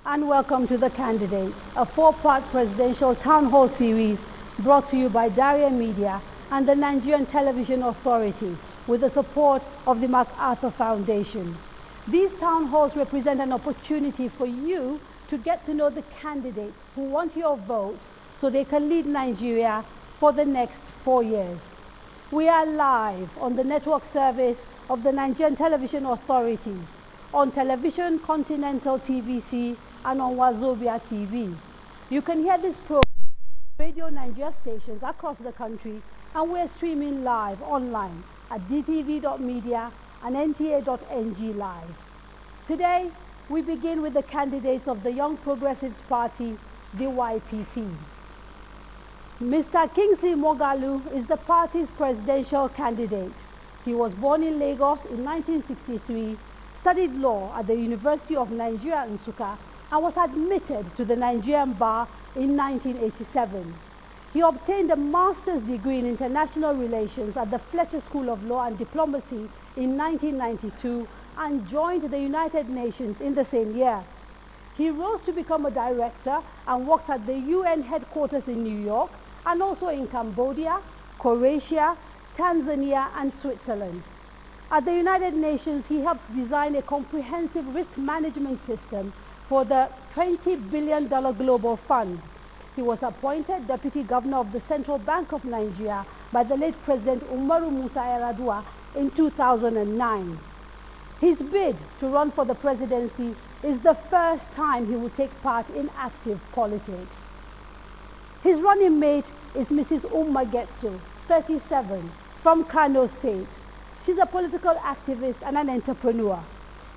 And welcome to The Candidates, a 4-part presidential town hall series brought to you by Kadaria Media and the Nigerian Television Authority with the support of the MacArthur Foundation. These town halls represent an opportunity for you to get to know the candidates who want your votes so they can lead Nigeria for the next 4 years. We are live on the network service of the Nigerian Television Authority, on Television Continental TVC, and on Wazobia TV. You can hear this program on Radio Nigeria stations across the country, and we're streaming live online at dtv.media and nta.ng live. Today, we begin with the candidates of the Young Progressives Party, the YPP. Mr. Kingsley Moghalu is the party's presidential candidate. He was born in Lagos in 1963, studied law at the University of Nigeria, Nsukka, and was admitted to the Nigerian bar in 1987. He obtained a master's degree in international relations at the Fletcher School of Law and Diplomacy in 1992 and joined the United Nations in the same year. He rose to become a director and worked at the UN headquarters in New York and also in Cambodia, Croatia, Tanzania, and Switzerland. At the United Nations, he helped design a comprehensive risk management system for the $20 billion Global Fund. He was appointed Deputy Governor of the Central Bank of Nigeria by the late President Umaru Musa Yar'Adua in 2009. His bid to run for the presidency is the first time he will take part in active politics. His running mate is Mrs. Umma Getso, 37, from Kano State. She's a political activist and an entrepreneur.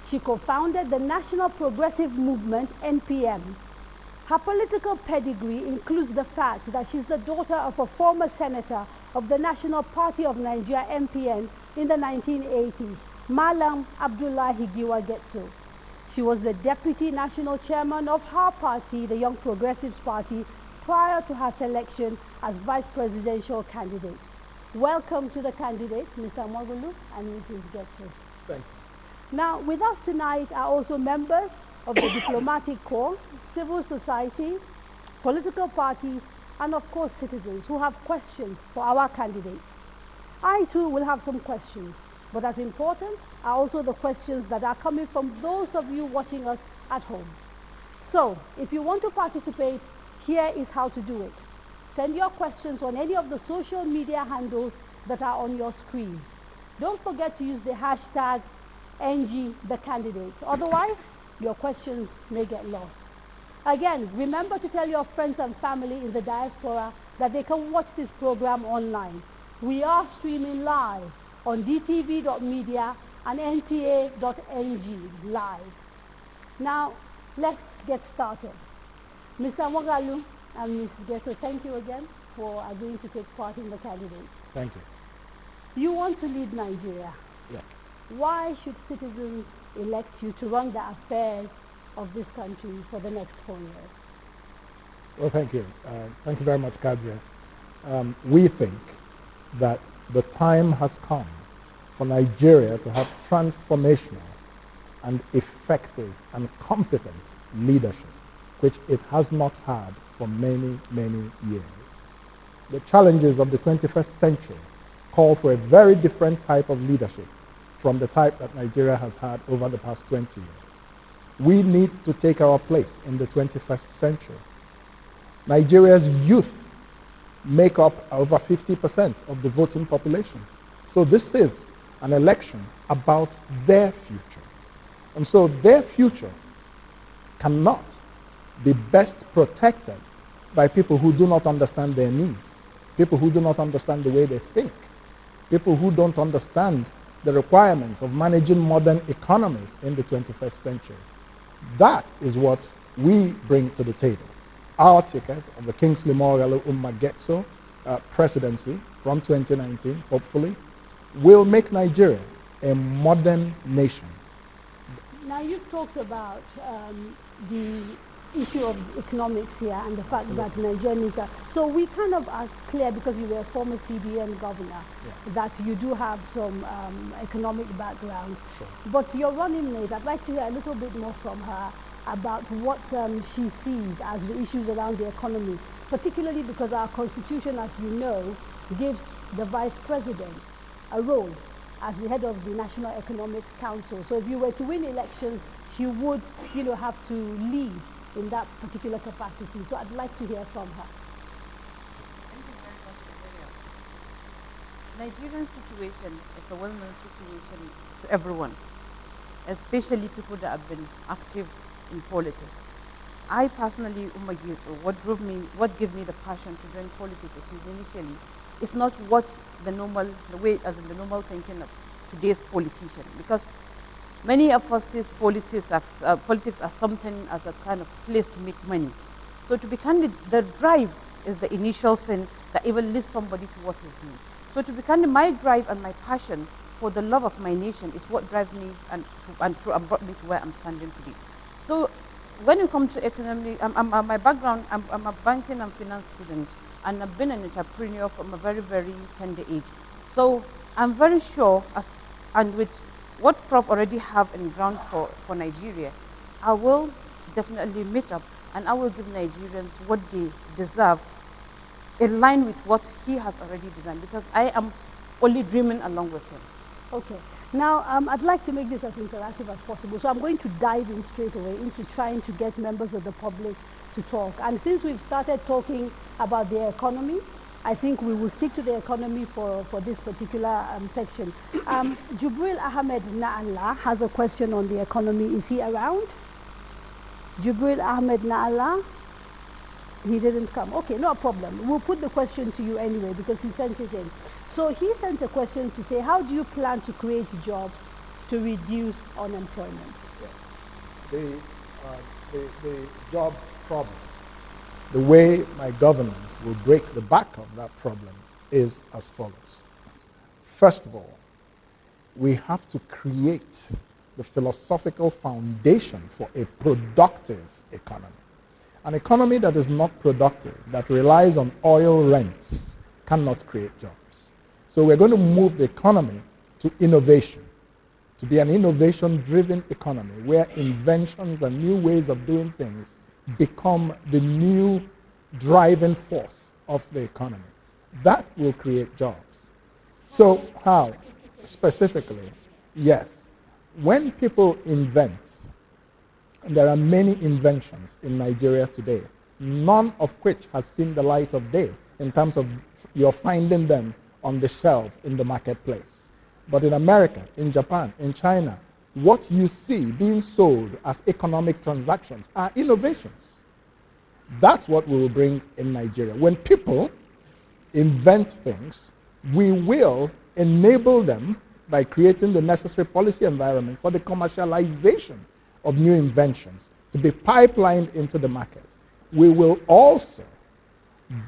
She co-founded the National Progressive Movement, NPM. Her political pedigree includes the fact that she's the daughter of a former senator of the National Party of Nigeria, NPN, in the 1980s, Malam Abdullahi Giwa Getso. She was the deputy national chairman of her party, the Young Progressives Party, prior to her selection as vice presidential candidate. Welcome to the candidates, Mr. Moghalu and Mrs. Getso. Thank you. Now, with us tonight are also members of the diplomatic corps, civil society, political parties, and of course citizens who have questions for our candidates. I too will have some questions, but as important are also the questions that are coming from those of you watching us at home. So, if you want to participate, here is how to do it. Send your questions on any of the social media handles that are on your screen. Don't forget to use the hashtag NGTheCandidates. Otherwise, your questions may get lost. Again, remember to tell your friends and family in the diaspora that they can watch this program online. We are streaming live on dtv.media and nta.ng live. Now, let's get started. Mr. Moghalu and Ms. Getso, thank you again for agreeing to take part in the candidates. Thank you. You want to lead Nigeria. Yeah. Why should citizens elect you to run the affairs of this country for the next 4 years? Well, thank you. Thank you very much, Kadaria. We think that the time has come for Nigeria to have transformational and effective and competent leadership, which it has not had for many, many years. The challenges of the 21st century call for a very different type of leadership from the type that Nigeria has had over the past 20 years. We need to take our place in the 21st century. Nigeria's youth make up over 50% of the voting population. So this is an election about their future. And so their future cannot be best protected by people who do not understand their needs, people who do not understand the way they think, people who don't understand the requirements of managing modern economies in the 21st century. That is what we bring to the table. Our ticket of the Kingsley Moghalu Umma Getso presidency from 2019, hopefully, will make Nigeria a modern nation. Now, you've talked about the issue of economics here and the fact that Nigeria needs a... So we kind of are clear, because you were a former CBN governor, that you do have some economic background. Sure. But your running mate, I'd like to hear a little bit more from her. about what she sees as the issues around the economy, particularly because our constitution, as you know, gives the vice president a role as the head of the National Economic Council. So if you were to win elections, she would, have to lead in that particular capacity. So I'd like to hear from her. Nigerian situation is a well-known situation to everyone, especially people that have been active in politics. I personally, Umma Getso, what gave me the passion to join politics initially, is not what the normal thinking of today's politician, because many of us see politics as something, as a kind of place to make money. So to be candid, the drive is the initial thing that even leads somebody to what he's doing. So to be candid, my drive and my passion for the love of my nation is what drives me and brought me to where I'm standing today. So when you come to economy, my background, I'm a banking and finance student, and I've been an entrepreneur from a very, very tender age. So I'm very sure, and with what Prof already have in ground for Nigeria, I will definitely meet up and I will give Nigerians what they deserve in line with what he has already designed, because I am only dreaming along with him. Okay. Now, I'd like to make this as interactive as possible, so I'm going to dive in straight away into trying to get members of the public to talk. And since we've started talking about the economy, I think we will stick to the economy for this particular section. Jubril Ahmed Na'Allah has a question on the economy. Is he around? Jubril Ahmed Na'Allah? He didn't come. Okay, no problem. We'll put the question to you anyway because he sent it in. So he sent a question to say, how do you plan to create jobs to reduce unemployment? Yeah. The jobs problem, the way my government will break the back of that problem is as follows. First of all, we have to create the philosophical foundation for a productive economy. An economy that is not productive, that relies on oil rents, cannot create jobs. So we're going to move the economy to innovation, to be an innovation-driven economy where inventions and new ways of doing things become the new driving force of the economy. That will create jobs. So how? Specifically, yes. When people invent, and there are many inventions in Nigeria today, none of which has seen the light of day in terms of you're finding them on the shelf in the marketplace. But in America, in Japan, in China, what you see being sold as economic transactions are innovations. That's what we will bring in Nigeria. When people invent things, we will enable them by creating the necessary policy environment for the commercialization of new inventions to be pipelined into the market. We will also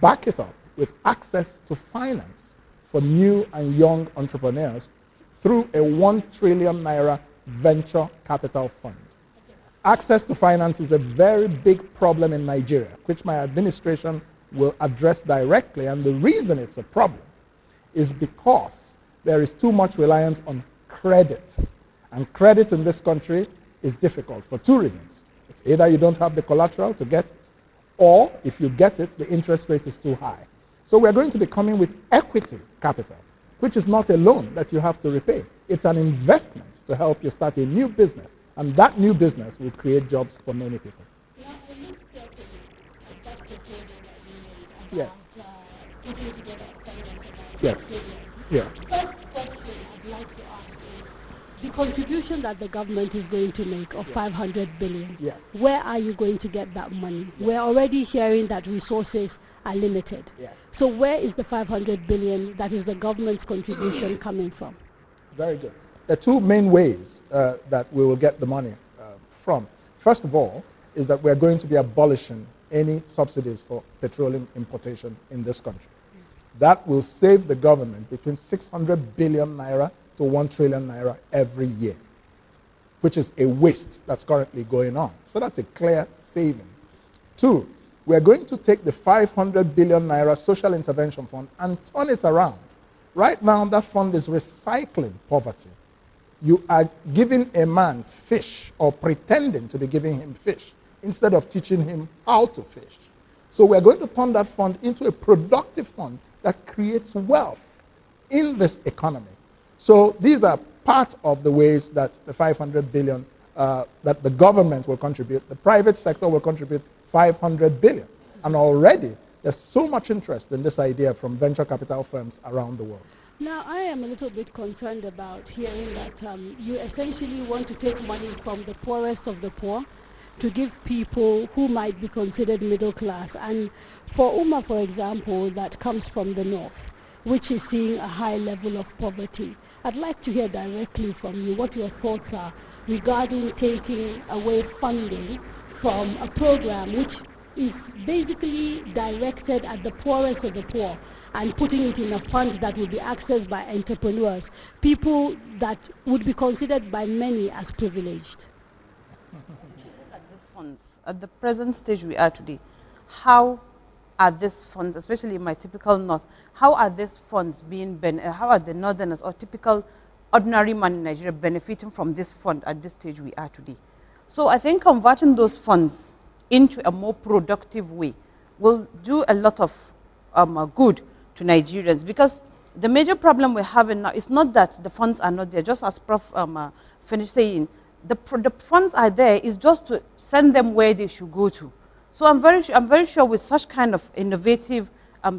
back it up with access to finance for new and young entrepreneurs through a 1 trillion naira venture capital fund. Access to finance is a very big problem in Nigeria, which my administration will address directly. And the reason it's a problem is because there is too much reliance on credit. And credit in this country is difficult for two reasons. It's either you don't have the collateral to get it, or if you get it, the interest rate is too high. So we're going to be coming with equity capital, which is not a loan that you have to repay. It's an investment to help you start a new business. And that new business will create jobs for many people. Yes. Yes. Yeah. First question I'd like to ask is the contribution that the government is going to make of 500 billion. Yes. Where are you going to get that money? Yes. We're already hearing that resources are limited. Yes. So where is the 500 billion that is the government's contribution coming from? Very good. There are two main ways that we will get the money from. First of all, is that we're going to be abolishing any subsidies for petroleum importation in this country. That will save the government between 600 billion naira to 1 trillion naira every year, which is a waste that's currently going on. So that's a clear saving. Two, we're going to take the 500 billion naira social intervention fund and turn it around. Right now, that fund is recycling poverty. You are giving a man fish or pretending to be giving him fish instead of teaching him how to fish. So we're going to turn that fund into a productive fund that creates wealth in this economy. So these are part of the ways that the 500 billion that the government will contribute, the private sector will contribute 500 billion. And already there's so much interest in this idea from venture capital firms around the world. Now, I am a little bit concerned about hearing that you essentially want to take money from the poorest of the poor to give people who might be considered middle class. And for Umma, for example, that comes from the north, which is seeing a high level of poverty. I'd like to hear directly from you what your thoughts are regarding taking away funding from a program which is basically directed at the poorest of the poor and putting it in a fund that will be accessed by entrepreneurs, people that would be considered by many as privileged. At these funds, at the present stage we are today, how are these funds, especially in my typical north, how are these funds being, how are the northerners or typical ordinary man in Nigeria benefiting from this fund at this stage we are today? So I think converting those funds into a more productive way will do a lot of good to Nigerians, because the major problem we're having now is not that the funds are not there, just as Prof finished saying, the funds are there, is just to send them where they should go to. So I'm very sure with such kind of innovative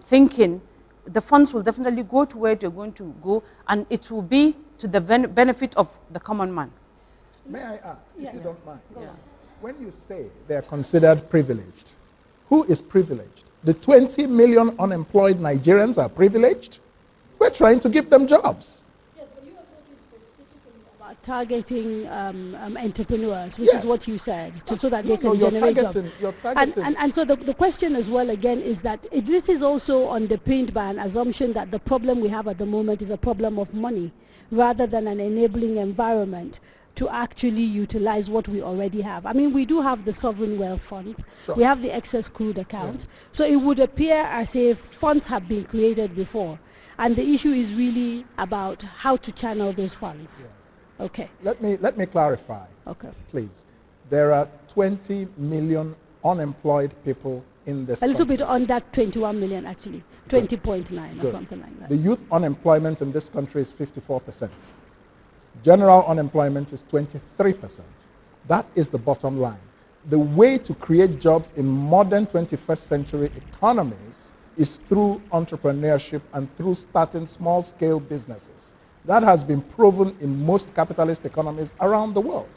thinking, the funds will definitely go to where they're going to go, and it will be to the benefit of the common man. May I ask, if you don't mind? Yeah. When you say they're considered privileged, who is privileged? The 20 million unemployed Nigerians are privileged? We're trying to give them jobs. Yes, but you are talking specifically about targeting entrepreneurs, which is what you said, so that they can generate jobs. And so the question as well, again, is that this is also underpinned by an assumption that the problem we have at the moment is a problem of money, rather than an enabling environment to actually utilize what we already have. I mean, we do have the Sovereign Wealth Fund. Sure. We have the excess crude account. Yeah. So it would appear as if funds have been created before. And the issue is really about how to channel those funds. Yes. Okay. Let me clarify, please. There are 20 million unemployed people in this country. A little bit on that 21 million, actually. 20.9 or something like that. The youth unemployment in this country is 54%. General unemployment is 23%. That is the bottom line. The way to create jobs in modern 21st century economies is through entrepreneurship and through starting small-scale businesses. That has been proven in most capitalist economies around the world.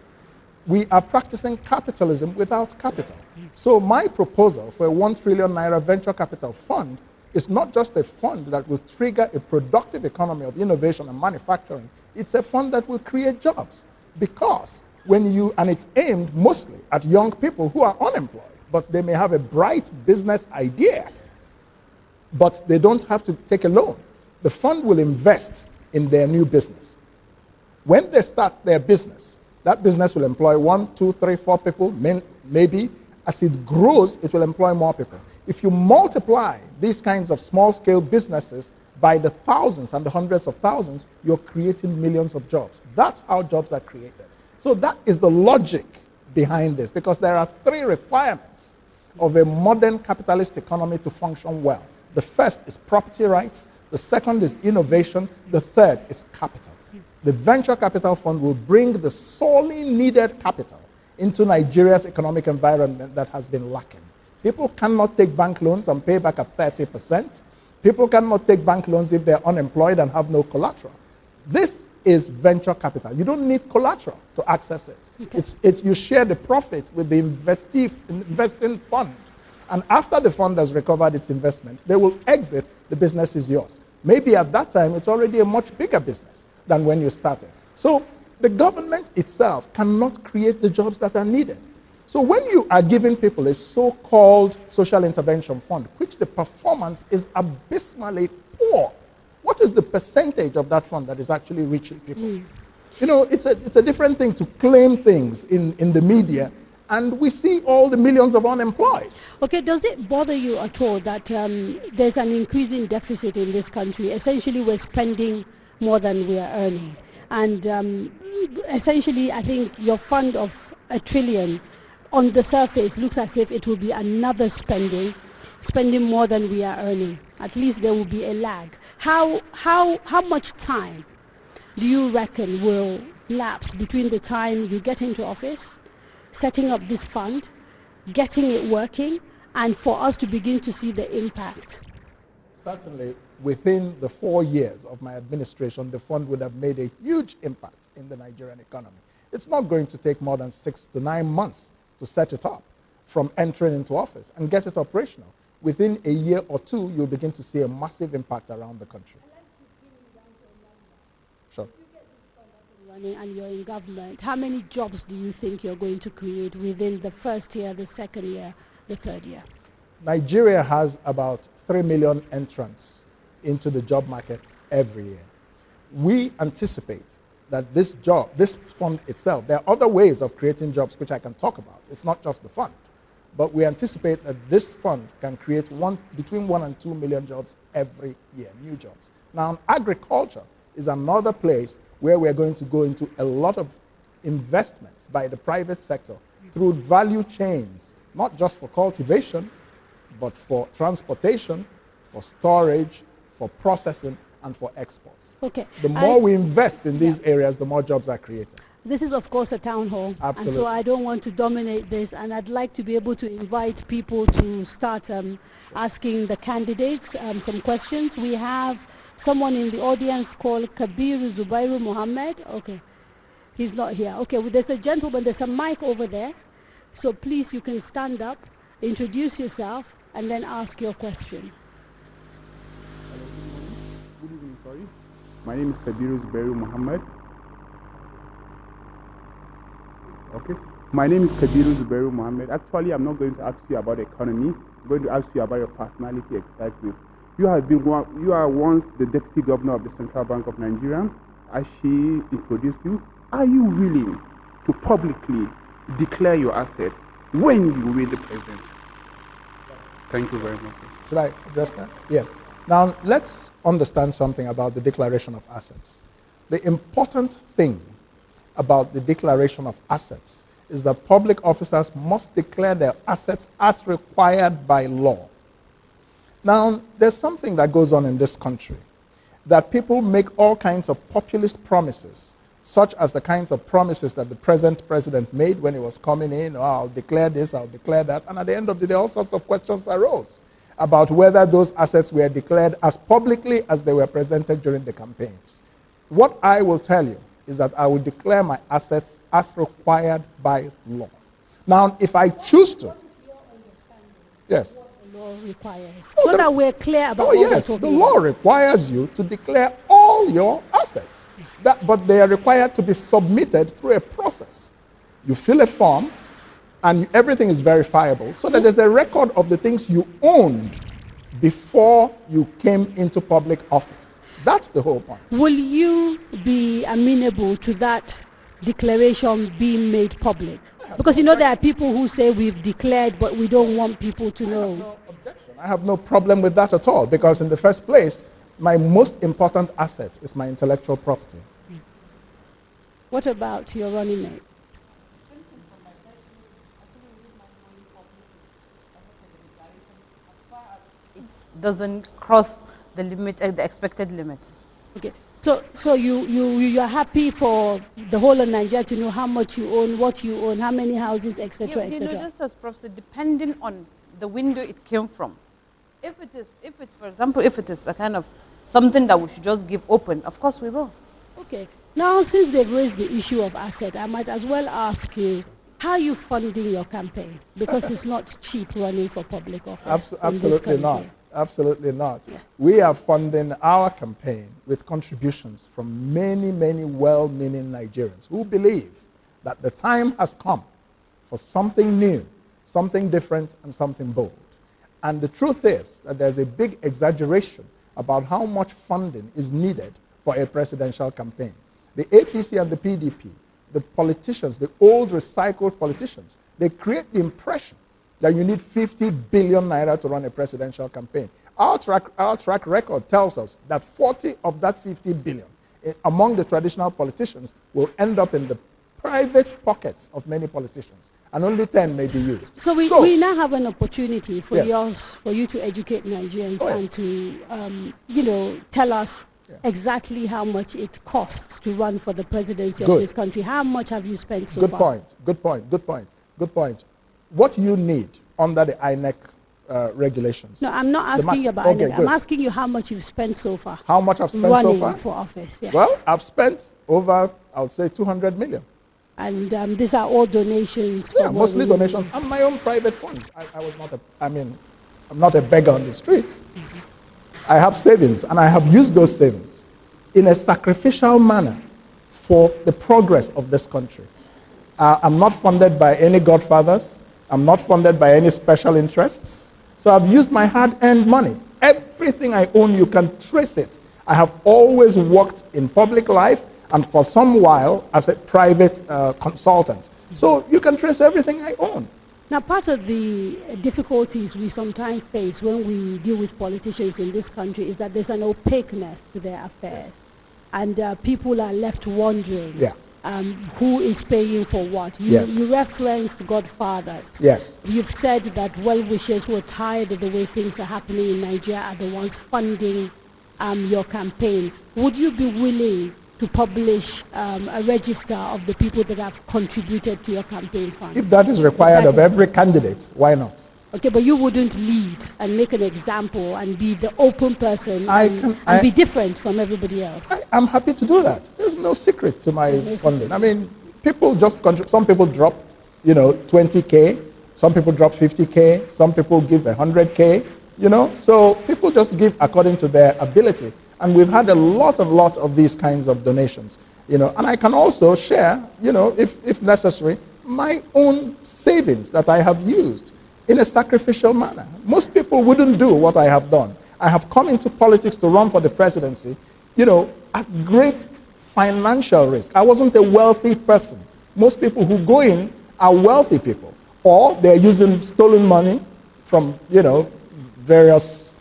We are practicing capitalism without capital. So my proposal for a 1 trillion naira venture capital fund is not just a fund that will trigger a productive economy of innovation and manufacturing. It's a fund that will create jobs, because and it's aimed mostly at young people who are unemployed, but they may have a bright business idea, but they don't have to take a loan. The fund will invest in their new business. When they start their business, that business will employ 1, 2, 3, 4 people, maybe. As it grows, it will employ more people. If you multiply these kinds of small-scale businesses by the thousands and the hundreds of thousands, you're creating millions of jobs. That's how jobs are created. So that is the logic behind this, because there are 3 requirements of a modern capitalist economy to function well. The first is property rights. The second is innovation. The third is capital. The venture capital fund will bring the sorely needed capital into Nigeria's economic environment that has been lacking. People cannot take bank loans and pay back at 30%. People cannot take bank loans if they're unemployed and have no collateral. This is venture capital. You don't need collateral to access it. Okay. You share the profit with the investing fund. And after the fund has recovered its investment, they will exit, the business is yours. Maybe at that time, it's already a much bigger business than when you started. So the government itself cannot create the jobs that are needed. So when you are giving people a so-called social intervention fund, which the performance is abysmally poor, what is the percentage of that fund that is actually reaching people? You know, it's a different thing to claim things in the media, and we see all the millions of unemployed. Okay, does it bother you at all that there's an increasing deficit in this country? Essentially, we're spending more than we are earning. And essentially, I think your fund of $1 trillion on the surface looks as if it will be another spending more than we are earning. At least there will be a lag. How much time do you reckon will lapse between the time you get into office, setting up this fund, getting it working, and for us to begin to see the impact? Certainly, within the 4 years of my administration, the fund would have made a huge impact in the Nigerian economy. It's not going to take more than 6 to 9 months to set it up from entering into office and get it operational. Within a year or two, you'll begin to see a massive impact around the country. Sure. Running and you're in government, how many jobs do you think you're going to create within the first year, the second year, the third year? Nigeria has about 3 million entrants into the job market every year. We anticipate that this fund itself, there are other ways of creating jobs which I can talk about. It's not just the fund. But we anticipate that this fund can create between 1 and 2 million jobs every year, new jobs. Now, agriculture is another place where we're going to go into a lot of investments by the private sector through value chains, not just for cultivation, but for transportation, for storage, for processing, and for exports. Okay. The more we invest in these areas, the more jobs are created. This is, of course, a town hall. Absolutely. And so I don't want to dominate this, and I'd like to be able to invite people to start asking the candidates some questions. We have someone in the audience called Kabiru Zubairu Mohammed. Okay. He's not here. Okay, well, there's a gentleman, there's a mic over there. So please, you can stand up, introduce yourself, and then ask your question. Good evening, sorry. My name is Kabiru Zubairu Mohammed. Okay. My name is Kadiru Zubairu Mohammed. Actually, I'm not going to ask you about the economy. I'm going to ask you about your personality exactly. You are once the deputy governor of the Central Bank of Nigeria. As she introduced you, are you willing to publicly declare your asset when you win the presidency? Thank you very much. Should I address that? Yes. Now, let's understand something about the declaration of assets. The important thing about the declaration of assets is that public officers must declare their assets as required by law. Now, there's something that goes on in this country, that people make all kinds of populist promises, such as the kinds of promises that the present president made when he was coming in, oh, I'll declare this, I'll declare that, and at the end of the day, all sorts of questions arose about whether those assets were declared as publicly as they were presented during the campaigns. What I will tell you is that I will declare my assets as required by law. Now, if I choose to, yes. What the law requires, so that we're clear about what yes, the law requires you to declare all your assets, but they are required to be submitted through a process. You fill a form, and everything is verifiable, so that there's a record of the things you owned before you came into public office. That's the whole point. Will you be amenable to that declaration being made public? Because you know there are people who say we've declared, but we don't want people to know. No objection. I have no problem with that at all, because in the first place, my most important asset is my intellectual property. What about your running mate? Doesn't cross the limit, the expected limits. Okay. So you're happy for the whole of Nigeria to know how much you own, what you own, how many houses, etc., You etc. know, just as Prof said, depending on the window it came from. For example, if it is a kind of something that we should just give open, of course we will. Okay. Now, since they've raised the issue of asset, I might as well ask you, how are you funding your campaign? Because it's not cheap running for public office. Absolutely not. Absolutely not. Yeah. We are funding our campaign with contributions from many, many well-meaning Nigerians who believe that the time has come for something new, something different, and something bold. And the truth is that there's a big exaggeration about how much funding is needed for a presidential campaign. The APC and the PDP, the politicians, the old recycled politicians, they create the impression that you need 50 billion naira to run a presidential campaign. Our track record tells us that 40 of that 50 billion among the traditional politicians will end up in the private pockets of many politicians, and only 10 may be used. So we now have an opportunity for Yes. for you to educate Nigerians Oh, yeah. and to, tell us exactly how much it costs to run for the presidency Good. of this country. How much have you spent so Good far? point, good point, good point, good point. What you need under the INEC regulations. No, I'm not asking you about Okay, anything. I'm good. asking you how much you've spent so far. How much I've spent running so far? for office, yes. Well, I've spent over, I would say, 200 million. And these are all donations. Yeah, from mostly all the donations and my own private funds. I'm not a beggar on the street. I have savings, and I have used those savings in a sacrificial manner for the progress of this country. I'm not funded by any godfathers. I'm not funded by any special interests. So I've used my hard-earned money. Everything I own, you can trace it. I have always worked in public life and for some while as a private consultant. So you can trace everything I own. Now, part of the difficulties we sometimes face when we deal with politicians in this country is that there's an opaqueness to their affairs. Yes. And people are left wondering Yeah. who is paying for what. Yes. You referenced godfathers. Yes. You've said that well-wishers who are tired of the way things are happening in Nigeria are the ones funding your campaign. Would you be willing to publish a register of the people that have contributed to your campaign funds? If that is required of every candidate, why not? Okay, but you wouldn't lead and make an example and be the open person and be different from everybody else. I'm happy to do that. There's no secret to my funding. I mean, people just contribute. Some people drop, 20K. Some people drop 50K. Some people give 100K. So people just give according to their ability. And we've had a lot of these kinds of donations. And I can also share, if necessary, my own savings that I have used in a sacrificial manner. Most people wouldn't do what I have done. I have come into politics to run for the presidency, at great financial risk. I wasn't a wealthy person. Most people who go in are wealthy people, or they're using stolen money from, various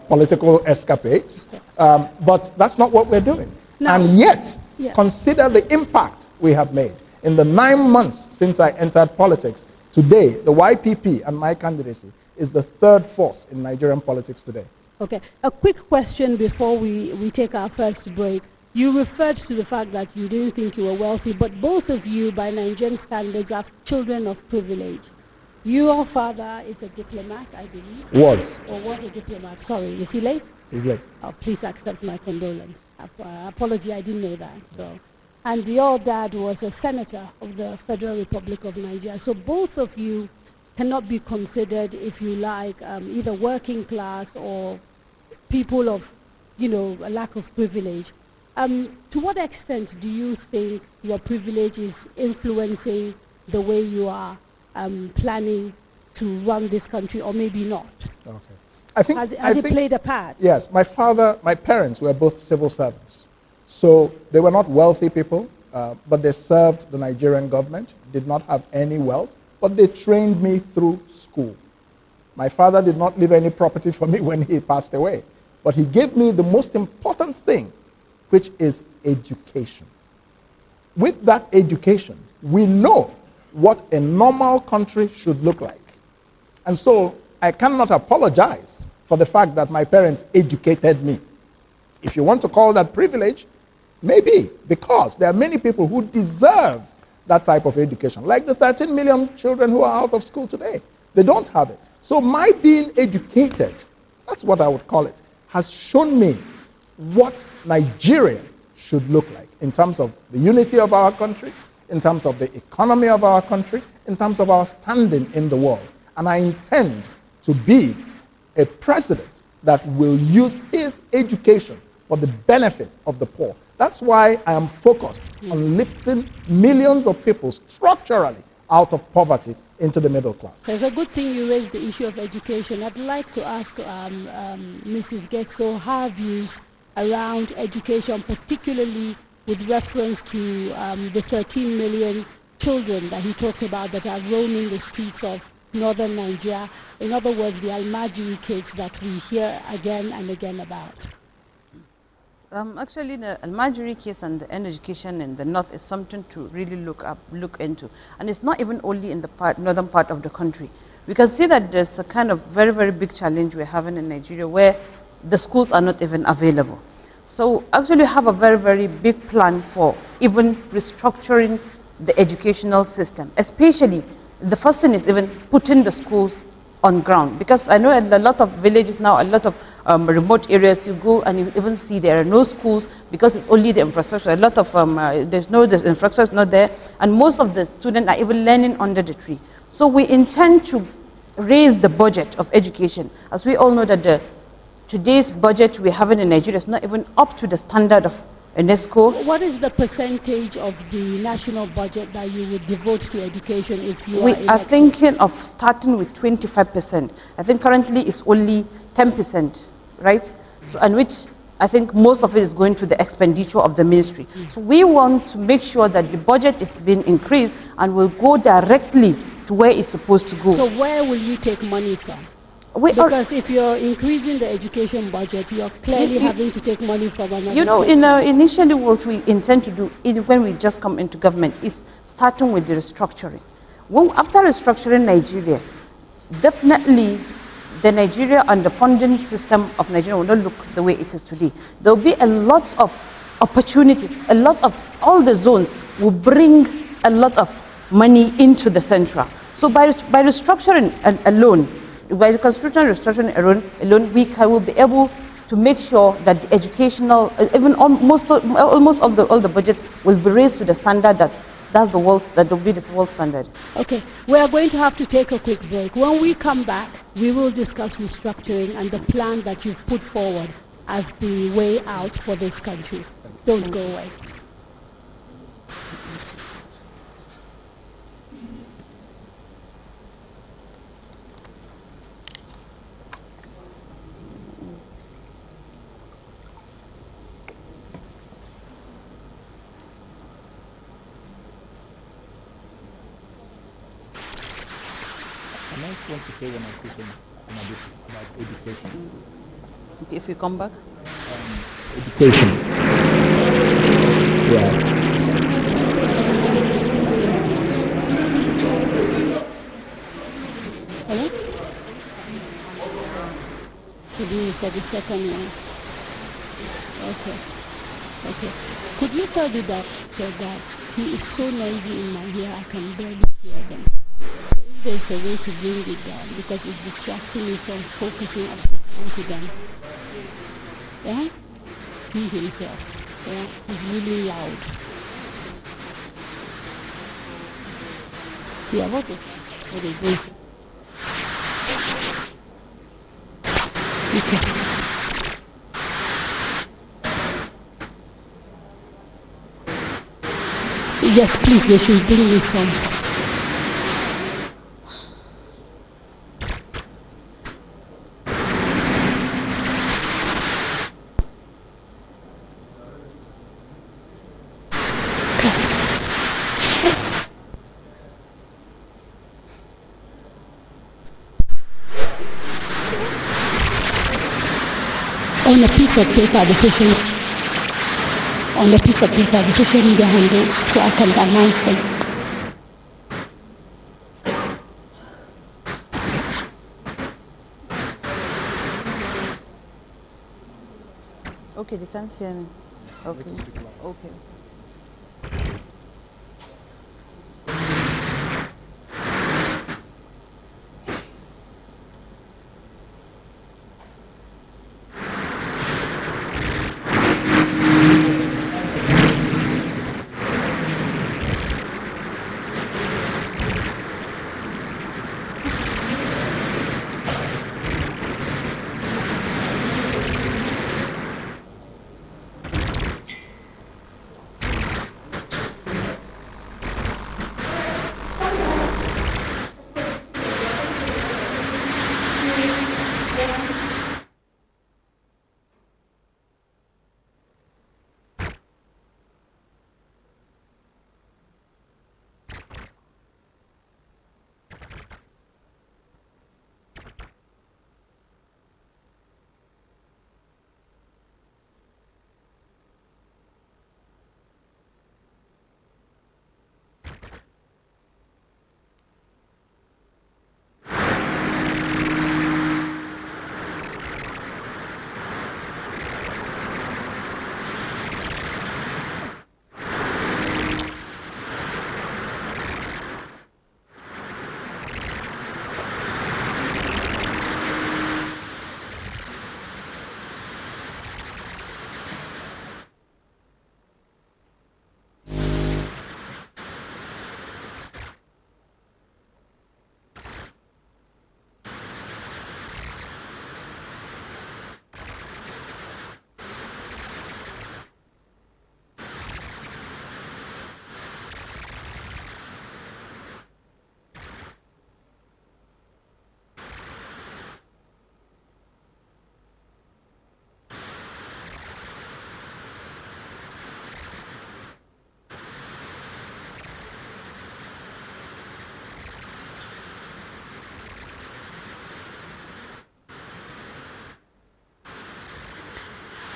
political escapades. But that's not what we're doing. No. And yet, consider the impact we have made. In the 9 months since I entered politics, today, the YPP and my candidacy is the third force in Nigerian politics today. Okay, a quick question before we take our first break. You referred to the fact that you didn't think you were wealthy, but both of you, by Nigerian standards, are children of privilege. Your father is a diplomat, I believe. Was. Or was a diplomat. Sorry, is he late? He's late. Oh, please accept my condolence. Apology, I didn't know that. So. And your dad was a senator of the Federal Republic of Nigeria. So both of you cannot be considered, if you like, either working class or people of, a lack of privilege. To what extent do you think your privilege is influencing the way you are planning to run this country, or maybe not? Okay. I think Has it played a part? Yes. My parents were both civil servants. So they were not wealthy people, but they served the Nigerian government, did not have any wealth, but they trained me through school. My father did not leave any property for me when he passed away, but he gave me the most important thing, which is education. With that education, we know what a normal country should look like. And so I cannot apologize for the fact that my parents educated me. If you want to call that privilege, maybe, because there are many people who deserve that type of education, like the 13 million children who are out of school today. They don't have it. So my being educated, that's what I would call it, has shown me what Nigeria should look like in terms of the unity of our country, in terms of the economy of our country, in terms of our standing in the world. And I intend to be a president that will use his education for the benefit of the poor. That's why I am focused on lifting millions of people structurally out of poverty into the middle class. So it's a good thing you raised the issue of education. I'd like to ask Mrs. Getso her views around education, particularly with reference to the 13 million children that he talked about that are roaming the streets of northern Nigeria. In other words, the Almajiri kids that we hear again and again about. Actually, the Al-Majri case and the education in the north is something to really look into. And it's not even only in the northern part of the country. We can see that there's a kind of very, very big challenge we're having in Nigeria where the schools are not even available. So actually we have a very, very big plan for even restructuring the educational system, especially the first thing is even putting the schools on ground, because I know in a lot of villages now, a lot of remote areas, you go and you even see there are no schools because it's only the infrastructure. A lot of the infrastructure is not there, and most of the students are even learning under the tree. So we intend to raise the budget of education, as we all know that today's budget we're having in Nigeria is not even up to the standard of UNESCO. What is the percentage of the national budget that you would devote to education if you We are thinking of starting with 25%. I think currently it's only 10%, right? So, and which I think most of it is going to the expenditure of the ministry. So we want to make sure that the budget is being increased and will go directly to where it's supposed to go. So where will you take money from? Because if you're increasing the education budget, you're clearly having to take money from another. You know, initially what we intend to do when we just come into government is starting with the restructuring. After restructuring Nigeria, definitely the Nigeria and the funding system of Nigeria will not look the way it is today. There will be a lot of opportunities, all the zones will bring a lot of money into the central. So by restructuring alone, by the constitutional restructuring alone, we will be able to make sure that the educational, even almost all the budgets will be raised to the standard that will be the world standard. Okay, we are going to have to take a quick break. When we come back, we will discuss restructuring and the plan that you've put forward as the way out for this country. Don't go away. I might want to say one or two things in addition about education. Okay, if you come back. Education. Yeah. Hello? Could you for the second one? Okay. Okay. Could you tell the doctor that he is so noisy in my ear I can barely hear them? There's a way to bring it down because it's distracting me from focusing onto them. Yeah? He himself. Yeah? He's really loud. Yeah, what is this? Okay. Yes, please, they should bring me some. On a piece of paper, the social media handles, so I can announce them. Okay, they can't hear me. Okay. Okay.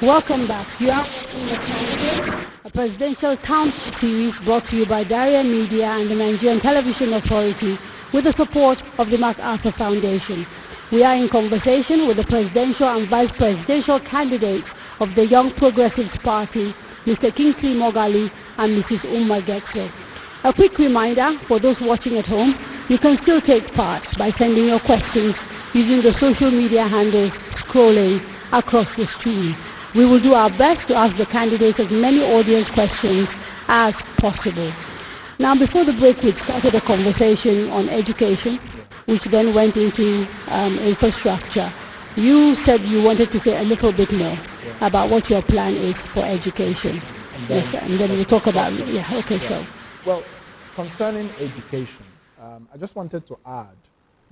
Welcome back. You are watching The Candidates, a presidential town series brought to you by Kadaria Media and the Nigerian Television Authority with the support of the MacArthur Foundation. We are in conversation with the presidential and vice presidential candidates of the Young Progressives Party, Mr. Kingsley Moghalu and Mrs. Umma Getso. A quick reminder for those watching at home, you can still take part by sending your questions using the social media handles scrolling across the stream. We will do our best to ask the candidates as many audience questions as possible. Now, before the break, we started a conversation on education, which then went into infrastructure. You said you wanted to say a little bit more about what your plan is for education. And then we'll talk about it. Yeah, okay, so. Well, concerning education, I just wanted to add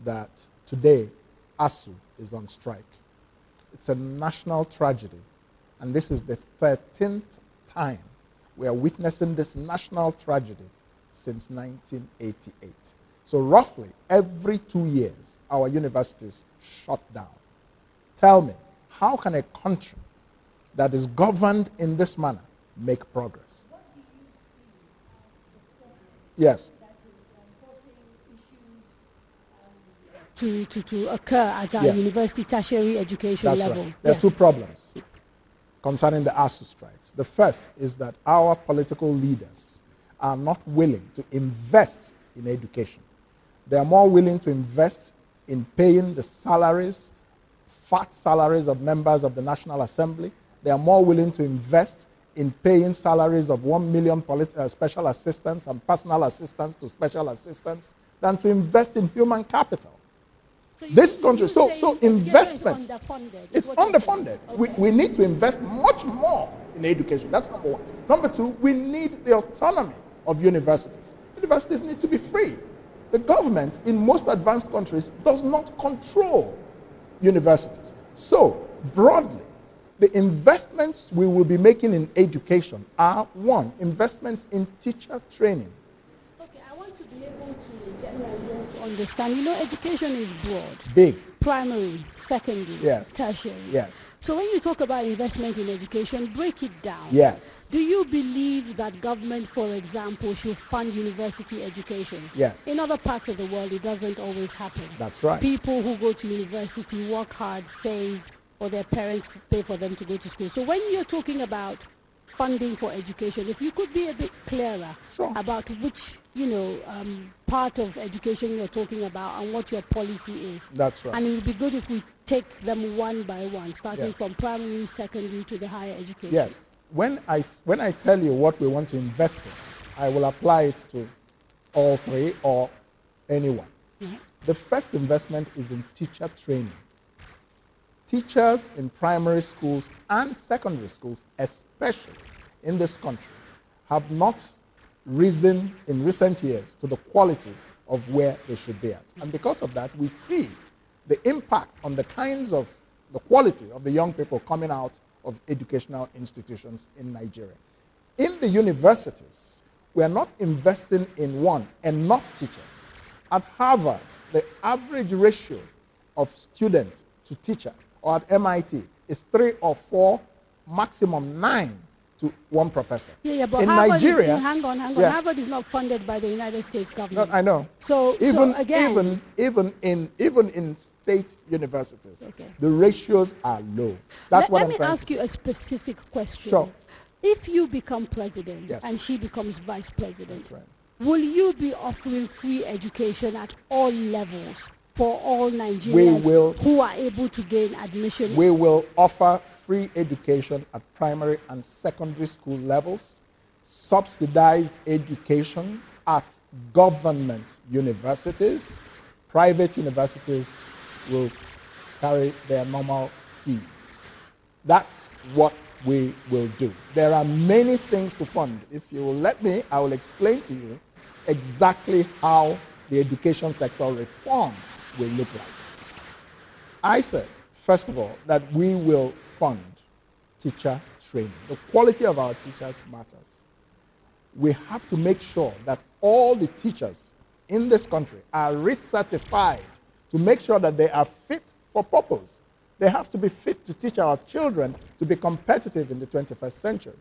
that today, ASU is on strike. It's a national tragedy. And this is the 13th time we are witnessing this national tragedy since 1988. So roughly every 2 years, our universities shut down. Tell me, how can a country that is governed in this manner make progress? What do you see as the problem Yes. that is causing issues to occur at our university tertiary education That's level? Right. There are two problems concerning the ASU strikes. The first is that our political leaders are not willing to invest in education. They are more willing to invest in paying the salaries, fat salaries of members of the National Assembly. They are more willing to invest in paying salaries of 1 million special assistants and personal assistants to special assistants than to invest in human capital. This country, so investment, it's underfunded. Okay. We need to invest much more in education. That's number one. Number two, we need the autonomy of universities. Universities need to be free. The government in most advanced countries does not control universities. So, broadly, the investments we will be making in education are, one, investments in teacher training. Okay, I want to be able to get Nigerians to understand. You know, education is broad. Big. Primary, secondary, yes. Tertiary. Yes. So when you talk about investment in education, break it down. Yes. Do you believe that government, for example, should fund university education? Yes. In other parts of the world, it doesn't always happen. That's right. People who go to university work hard, save, or their parents pay for them to go to school. So when you're talking about funding for education, if you could be a bit clearer about which, part of education you're talking about and what your policy is. That's right. And it would be good if we take them one by one, starting from primary, secondary to the higher education. Yes. When I tell you what we want to invest in, I will apply it to all three or anyone. The first investment is in teacher training. Teachers in primary schools and secondary schools, especially in this country, have not risen in recent years to the quality of where they should be at. And because of that, we see the impact on the quality of the young people coming out of educational institutions in Nigeria. In the universities, we are not investing in, one, enough teachers. At Harvard, the average ratio of student to teacher, or at MIT, is 3 or 4, maximum 9 to 1 professor. But in Harvard Nigeria, hang on. Harvard is not funded by the United States government. No, I know. Even in state universities, the ratios are low. That's what I'm trying to say. Let me ask you a specific question. Sure. If you become president and she becomes vice president, will you be offering free education at all levels for all Nigerians who are able to gain admission? We will offer free education at primary and secondary school levels, subsidized education at government universities. Private universities will carry their normal fees. That's what we will do. There are many things to fund. If you will let me, I will explain to you exactly how the education sector reform will look like. I said, first of all, that we will fund teacher training. The quality of our teachers matters. We have to make sure that all the teachers in this country are recertified to make sure that they are fit for purpose. They have to be fit to teach our children to be competitive in the 21st century.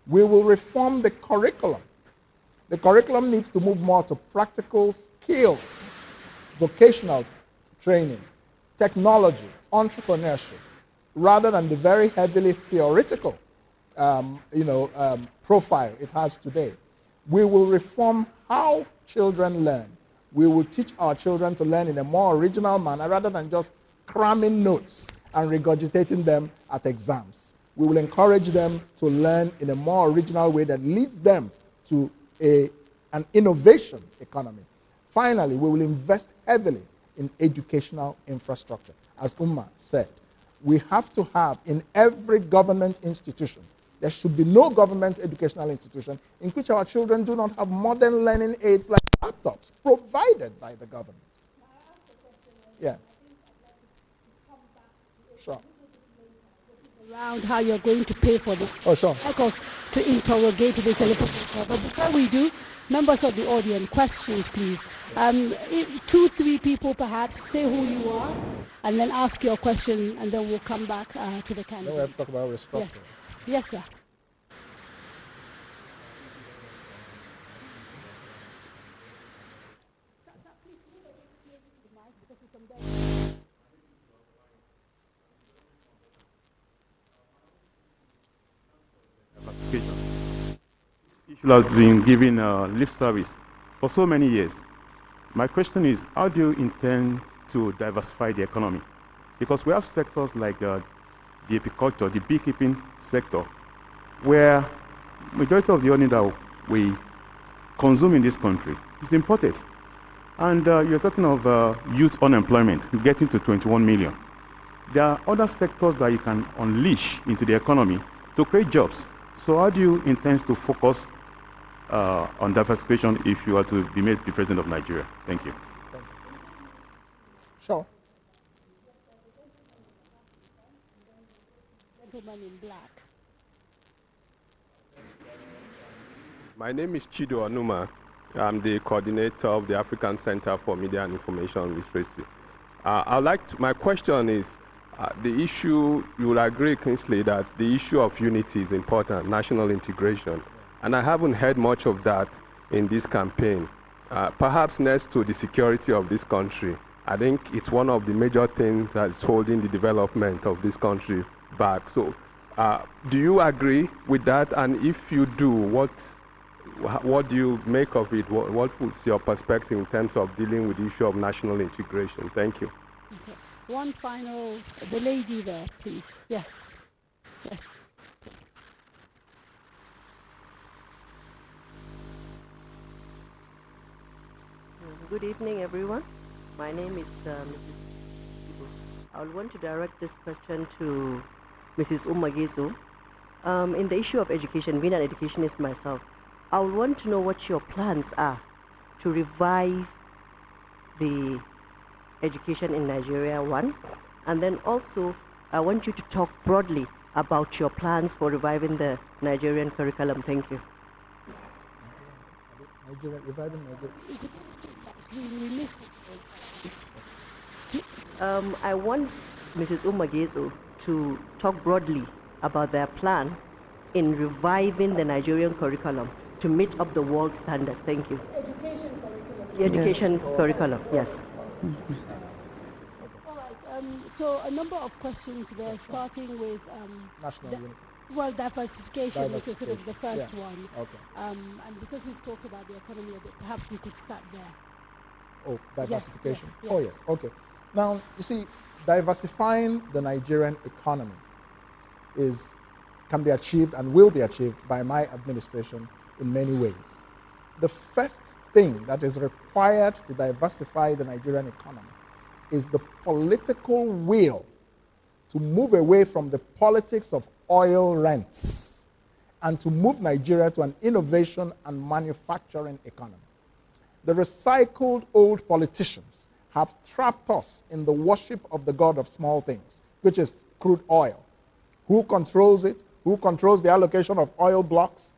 We will reform the curriculum. The curriculum needs to move more to practical skills, vocational training, technology, entrepreneurship, rather than the very heavily theoretical profile it has today. We will reform how children learn. We will teach our children to learn in a more original manner rather than just cramming notes and regurgitating them at exams. We will encourage them to learn in a more original way that leads them to an innovation economy. Finally, we will invest heavily in educational infrastructure. As Umma said, we have to have in every government institution, there should be no government educational institution in which our children do not have modern learning aids like laptops provided by the government. Yeah. Sure. Around how you're going to pay for this. Oh, sure. Because to interrogate this a little bit more. But before we do, members of the audience, questions, please. 2, 3 people perhaps, say who you are, and then ask your question, and then we'll come back to the candidates. Then we have to talk about restructuring. Yes. Yes, sir. This issue has been given lip service for so many years. My question is, how do you intend to diversify the economy? Because we have sectors like the apiculture, the beekeeping sector, where majority of the honey that we consume in this country is imported. And you're talking of youth unemployment getting to 21 million. There are other sectors that you can unleash into the economy to create jobs. So how do you intend to focus on diversification if you are to be made the president of Nigeria? Thank you. Sure. Gentleman in black. My name is Chido Anuma. I'm the coordinator of the African Center for Media and Information Literacy. My question is, the issue, you will agree, Kingsley, that the issue of unity is important, national integration. And I haven't heard much of that in this campaign. Perhaps next to the security of this country, I think it's one of the major things that's holding the development of this country back. So do you agree with that? And if you do, what do you make of it? What's your perspective in terms of dealing with the issue of national integration? Thank you. Okay. One final, the lady there, please. Yes. Yes. Good evening, everyone. My name is Mrs. I would want to direct this question to Mrs. Umma Getso. In the issue of education, being an educationist myself, I would want to know what your plans are to revive the education in Nigeria, one, and then also I want you to talk broadly about your plans for reviving the Nigerian curriculum. Thank you. Reviving I want Mrs. Umma Getso to talk broadly about their plan in reviving the Nigerian curriculum to meet up the world standard. Thank you. Education curriculum. The education curriculum, yes. All right. So a number of questions there, starting with national unity. Well, diversification is sort of the first one. Okay. And because we've talked about the economy a bit, perhaps we could start there. Oh, diversification. Yes. Oh, yes. Okay. Now, you see, diversifying the Nigerian economy can be achieved and will be achieved by my administration in many ways. The first thing that is required to diversify the Nigerian economy is the political will to move away from the politics of oil rents and to move Nigeria to an innovation and manufacturing economy. The recycled old politicians have trapped us in the worship of the god of small things, which is crude oil. Who controls it? Who controls the allocation of oil blocks?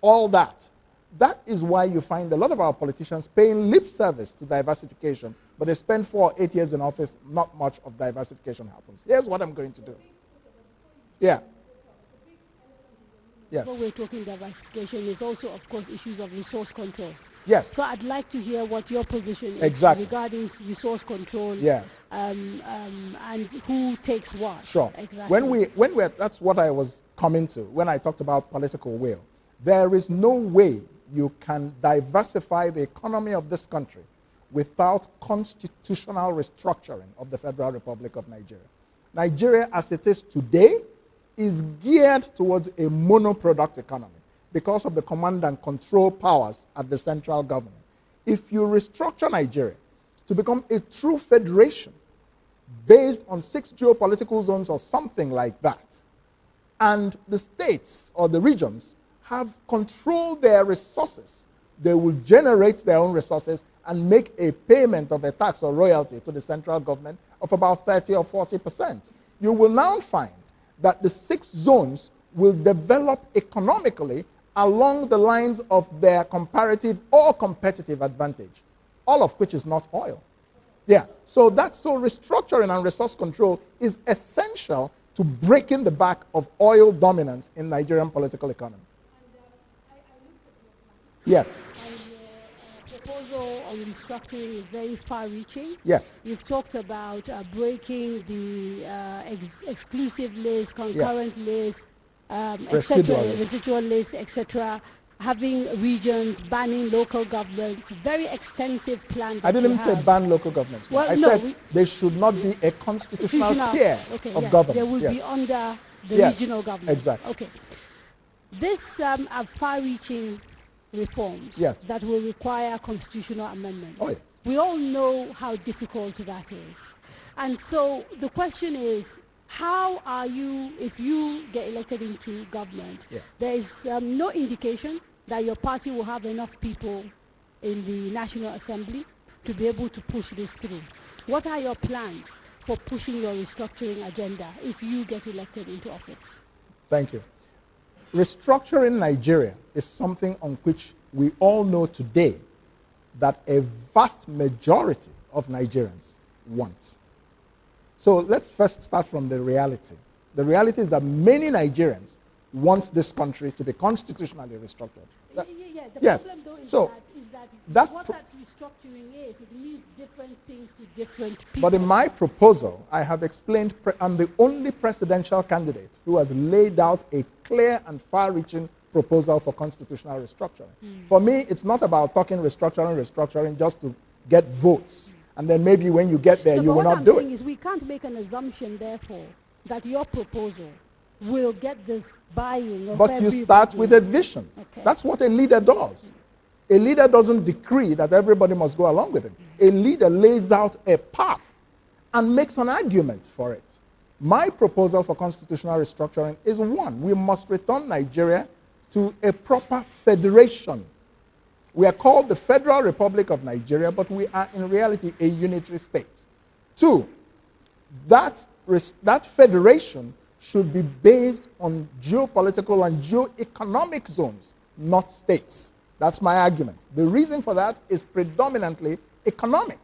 All that. That is why you find a lot of our politicians paying lip service to diversification but they spend 4 or 8 years in office, not much of diversification happens. Here's what I'm going to do. Yeah. Yes. When we're talking diversification, there's also, of course, issues of resource control. Yes. So I'd like to hear what your position is exactly. regarding resource control. Yes. And who takes what. Sure. Exactly. That's what I was coming to when I talked about political will. There is no way you can diversify the economy of this country without constitutional restructuring of the Federal Republic of Nigeria. Nigeria, as it is today, is geared towards a monoproduct economy because of the command and control powers at the central government. If you restructure Nigeria to become a true federation based on 6 geopolitical zones or something like that, and the states or the regions have controlled their resources, they will generate their own resources and make a payment of a tax or royalty to the central government of about 30 or 40%. You will now find that the 6 zones will develop economically along the lines of their comparative or competitive advantage, all of which is not oil. Yeah, so restructuring and resource control is essential to breaking the back of oil dominance in Nigerian political economy. Yes. And the proposal on restructuring is very far-reaching. Yes. You've talked about breaking the exclusive list, concurrent list, residual list, etc., having regions, banning local governments, very extensive plan. I didn't say ban local governments. Well, I said there should not be a constitutional tier of government. They will be under the regional government. Exactly. Okay. This are far-reaching reforms that will require constitutional amendments. Oh, yes. We all know how difficult that is. And so the question is, how are you, if you get elected into government, there is no indication that your party will have enough people in the National Assembly to be able to push this through. What are your plans for pushing your restructuring agenda if you get elected into office? Thank you. Restructuring Nigeria is something on which we all know today that a vast majority of Nigerians want. So let's first start from the reality. The reality is that many Nigerians want this country to be constitutionally restructured. The problem though is that what that restructuring is, it means different things to different people. But in my proposal, I have explained, I'm the only presidential candidate who has laid out a clear and far-reaching proposal for constitutional restructuring. For me, it's not about talking restructuring just to get votes. And then maybe when you get there, you will not do it. Is we can't make an assumption, therefore, that your proposal will get this buy-in of But you start with a vision. Okay. That's what a leader does. A leader doesn't decree that everybody must go along with him. A leader lays out a path and makes an argument for it. My proposal for constitutional restructuring is one. We must return Nigeria to a proper federation. We are called the Federal Republic of Nigeria, but we are in reality a unitary state. 2, that federation should be based on geopolitical and geoeconomic zones, not states. That's my argument. The reason for that is predominantly economic,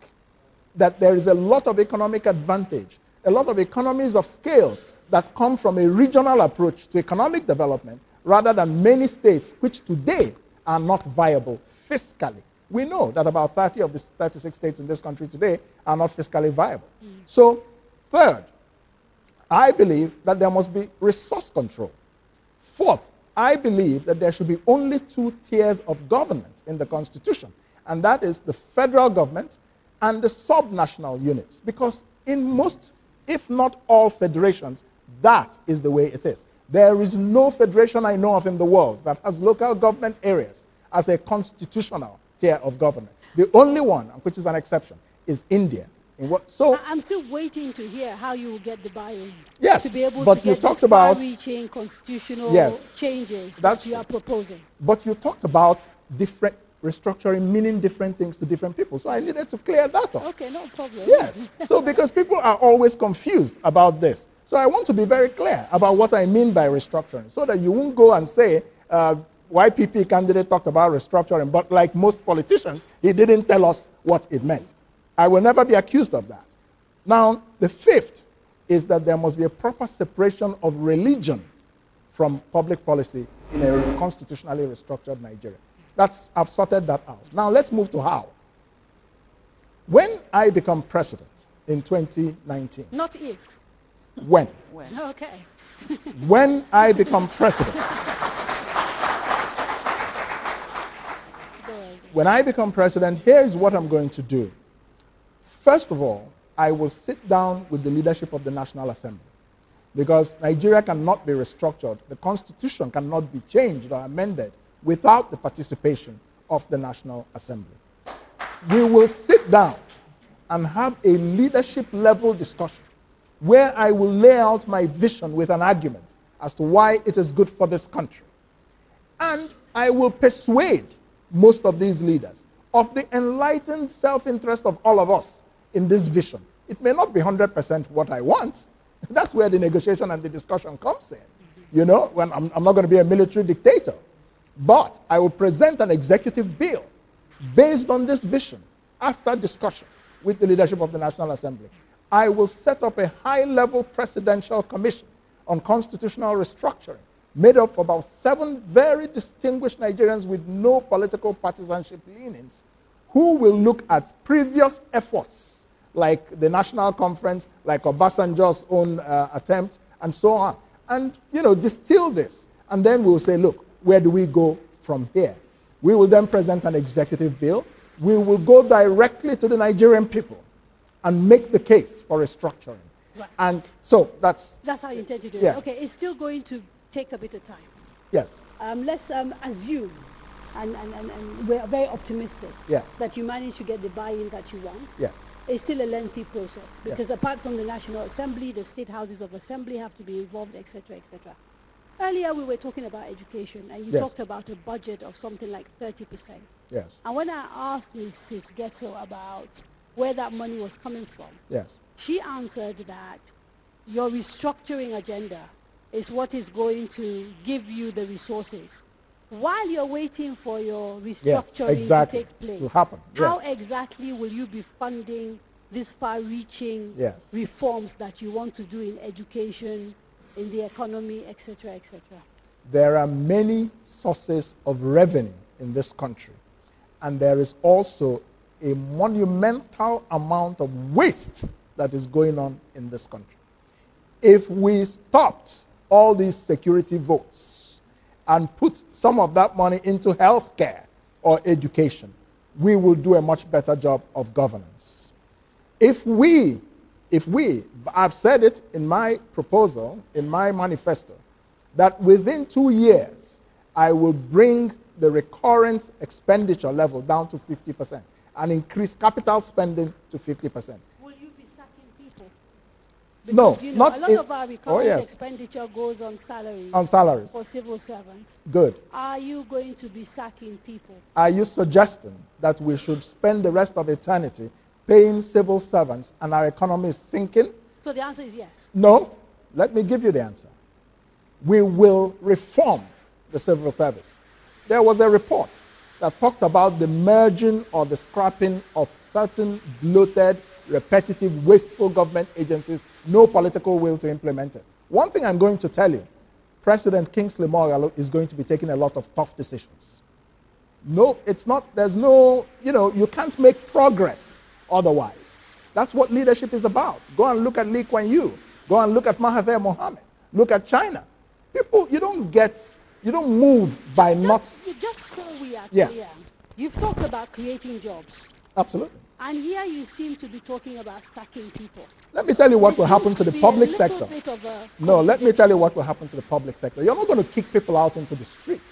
that there is a lot of economic advantage, a lot of economies of scale that come from a regional approach to economic development rather than many states which today are not viable fiscally. We know that about 30 of the 36 states in this country today are not fiscally viable. So, third, I believe that there must be resource control. Fourth, I believe that there should be only 2 tiers of government in the Constitution, and that is the federal government and the subnational units, because in most, if not all federations, that is the way it is. There is no federation I know of in the world that has local government areas as a constitutional tier of government. The only one, which is an exception, is India. I'm still waiting to hear how you will get the buy-in. Yes, to be able but to you get talked about far-reaching constitutional changes that you are proposing. But you talked about different restructuring, meaning different things to different people. So I needed to clear that up. Okay, no problem. Yes. So because people are always confused about this. So I want to be very clear about what I mean by restructuring, so that you won't go and say, YPP candidate talked about restructuring, but like most politicians, he didn't tell us what it meant. I will never be accused of that. Now, the fifth is that there must be a proper separation of religion from public policy in a constitutionally restructured Nigeria. I've sorted that out. Now let's move to how. When I become president in 2019. Not if. When? When? Okay. When I become president. When I become president, here's what I'm going to do. First of all, I will sit down with the leadership of the National Assembly, because Nigeria cannot be restructured. The Constitution cannot be changed or amended without the participation of the National Assembly. We will sit down and have a leadership level discussion where I will lay out my vision with an argument as to why it is good for this country. And I will persuade most of these leaders of the enlightened self-interest of all of us in this vision. It may not be 100% what I want. That's where the negotiation and the discussion comes in. You know, when I'm not going to be a military dictator. But I will present an executive bill based on this vision after discussion with the leadership of the National Assembly. I will set up a high-level presidential commission on constitutional restructuring made up of about 7 very distinguished Nigerians with no political partisanship leanings who will look at previous efforts like the National Conference, like Obasanjo's own attempt, and so on. And, you know, distill this. And then we'll say, look, where do we go from here? We will then present an executive bill. We will go directly to the Nigerian people and make the case for restructuring. Right. And so that's how you intend to do yeah. it. Okay, it's still going to take a bit of time. Yes. Let's assume, and we're very optimistic, Yes. that you manage to get the buy-in that you want. Yes. It's still a lengthy process because apart from the National Assembly, the state houses of assembly have to be involved, etc., etc. Earlier we were talking about education, and you talked about a budget of something like 30%. Yes. And when I asked Mrs. Getso about where that money was coming from, Yes. she answered that your restructuring agenda is what is going to give you the resources. While you're waiting for your restructuring to take place, to happen. how exactly will you be funding these far-reaching reforms that you want to do in education, in the economy, etc., etc.? There are many sources of revenue in this country, and there is also a monumental amount of waste that is going on in this country. If we stopped all these security votes and put some of that money into healthcare or education, we will do a much better job of governance. If we, I've said it in my proposal, in my manifesto, that within 2 years, I will bring the recurrent expenditure level down to 50% and increase capital spending to 50%. Will you be sacking people? No, Because, not a lot of our recurrent expenditure goes on salaries. On salaries. For civil servants. Good. Are you going to be sacking people? Are you suggesting that we should spend the rest of eternity paying civil servants and our economy is sinking? So the answer is yes. No. Let me give you the answer. We will reform the civil service. There was a report that talked about the merging or the scrapping of certain bloated, repetitive, wasteful government agencies, no political will to implement it. One thing I'm going to tell you, President Kingsley Moghalu is going to be taking a lot of tough decisions. No, it's not, there's no, you can't make progress otherwise. That's what leadership is about. Go and look at Lee Kuan Yew. Go and look at Mahathir Mohamad. Look at China. People, you don't move by not... Just so we are clear, you've talked about creating jobs. Absolutely. And here you seem to be talking about sacking people. Let me tell you what will happen to the public sector. No, let me tell you what will happen to the public sector. You're not going to kick people out into the street.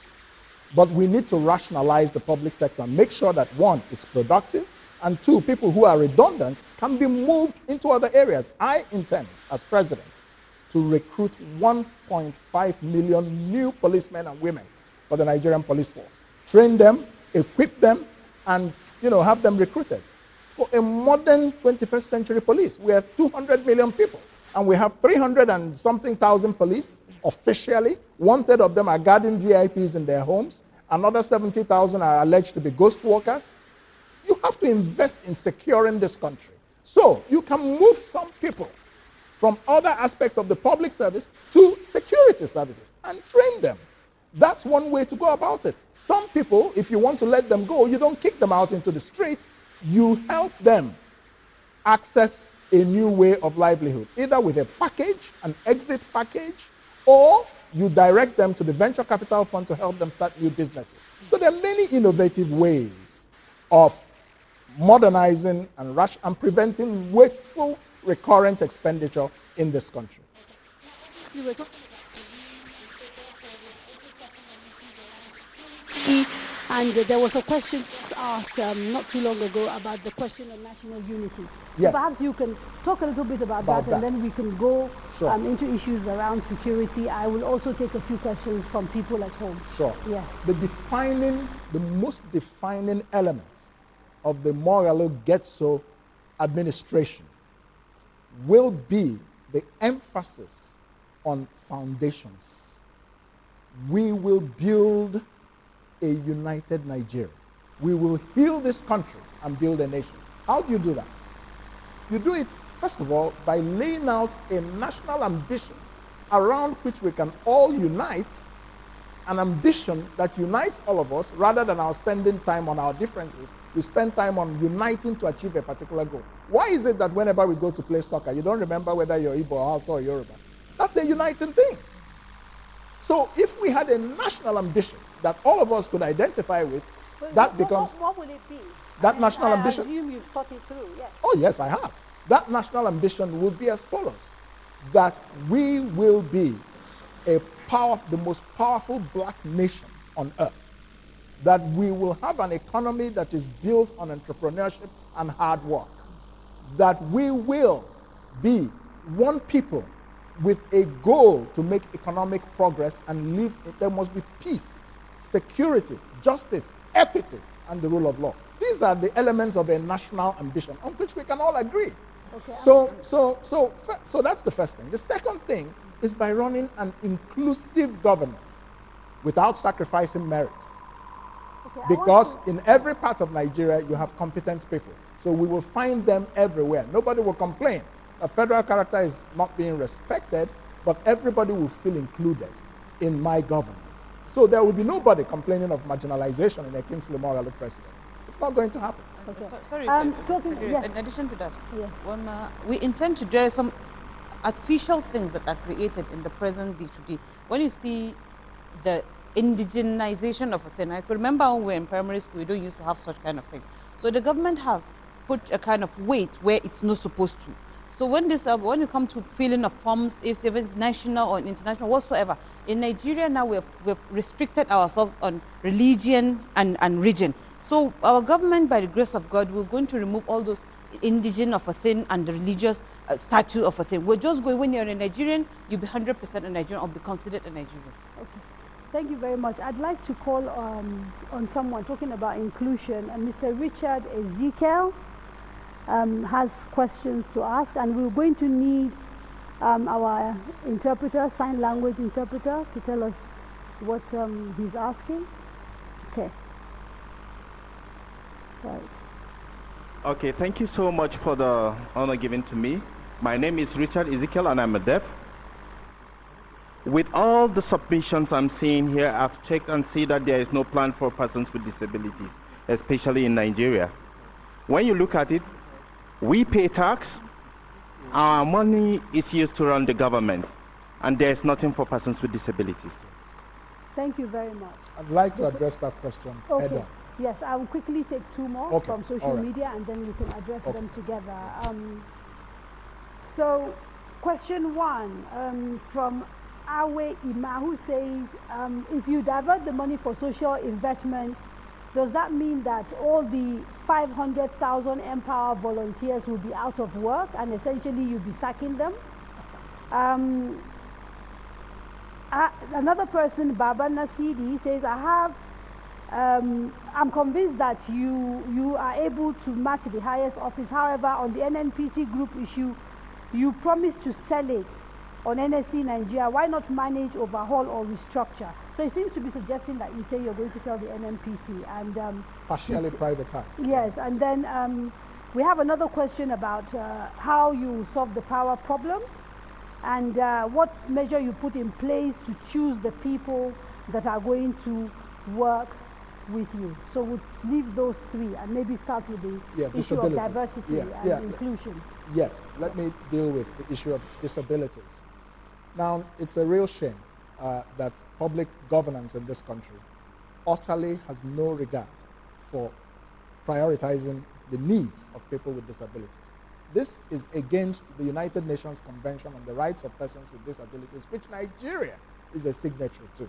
But we need to rationalize the public sector and make sure that, one, it's productive, and two, people who are redundant can be moved into other areas. I intend, as president, to recruit 1.5 million new policemen and women for the Nigerian police force. Train them, equip them, and have them recruited. For a modern 21st century police, we have 200 million people, and we have 300 and something thousand police officially. 1/3 of them are guarding VIPs in their homes. Another 70,000 are alleged to be ghost workers. You have to invest in securing this country. So you can move some people from other aspects of the public service to security services and train them. That's one way to go about it. Some people, if you want to let them go, you don't kick them out into the street. You help them access a new way of livelihood, either with a package, an exit package, or you direct them to the venture capital fund to help them start new businesses. So there are many innovative ways of modernizing and preventing wasteful recurrent expenditure in this country. And there was a question asked not too long ago about the question of national unity. Yes. So perhaps you can talk a little bit about that, and then we can go into issues around security. I will also take a few questions from people at home. Sure. Yeah. The most defining element of the Moghalu Getso administration will be the emphasis on foundations. We will build a united Nigeria. We will heal this country and build a nation. How do you do that? You do it, first of all, by laying out a national ambition around which we can all unite, an ambition that unites all of us rather than our spending time on our differences. We spend time on uniting to achieve a particular goal. Why is it that whenever we go to play soccer, you don't remember whether you're Igbo or Hausa or Yoruba? That's a uniting thing. So if we had a national ambition that all of us could identify with, that becomes... What would it be? That national ambition... I assume you've thought it through, yes. Oh, yes, I have. That national ambition would be as follows: that we will be the most powerful black nation on earth, that we will have an economy that is built on entrepreneurship and hard work, that we will be one people with a goal to make economic progress and live. There must be peace, security, justice, equity, and the rule of law. These are the elements of a national ambition on which we can all agree. Okay, so that's the first thing. The second thing is by running an inclusive government without sacrificing merit. Okay, because in every part of Nigeria, you have competent people. So we will find them everywhere. Nobody will complain. A federal character is not being respected, but everybody will feel included in my government. So there will be nobody complaining of marginalization in a Kingsley Moghalu presidency. It's not going to happen. Okay. Sorry, yes. In addition to that, we intend to do some artificial things that are created in the present day-to-day. When you see the indigenization of a thing, I could remember when we were in primary school, we don't used to have such kind of things. So the government have put a kind of weight where it's not supposed to. So when you come to filling of forms, if it's national or international, whatsoever, in Nigeria now we've restricted ourselves on religion and region. So our government, by the grace of God, we're going to remove all those indigene of a thing and the religious statute of a thing. We're just going, when you're a Nigerian, you'll be 100% a Nigerian or be considered a Nigerian. Okay. Thank you very much. I'd like to call on someone talking about inclusion. And Mr. Richard Ezekiel has questions to ask, and we're going to need our interpreter, sign language interpreter, to tell us what he's asking. Okay. Right. Okay, thank you so much for the honor given to me. My name is Richard Ezekiel and I'm a deaf. With all the submissions I'm seeing here, I've checked and see that there is no plan for persons with disabilities, especially in Nigeria. When you look at it, we pay tax, our money is used to run the government, and there's nothing for persons with disabilities. Thank you very much. I'd like to address that question head on. Yes, I will quickly take two more from social media, and then we can address them together. So, question one from Awe Ima, who says, if you divert the money for social investment, does that mean that all the 500,000 Empower volunteers will be out of work and essentially you'll be sacking them? Another person, Baba Nasidi, says, I'm convinced that you are able to match the highest office. However, on the NNPC group issue, you promised to sell it on NSC Nigeria, why not manage, overhaul, or restructure? So it seems to be suggesting that you say you're going to sell the NNPC and partially privatized. Yes, and then we have another question about how you solve the power problem and what measure you put in place to choose the people that are going to work with you. So we'll leave those three and maybe start with the issue of diversity and inclusion. Yes, let me deal with the issue of disabilities. Now, it's a real shame that public governance in this country utterly has no regard for prioritizing the needs of people with disabilities. This is against the United Nations Convention on the Rights of Persons with Disabilities, which Nigeria is a signatory to.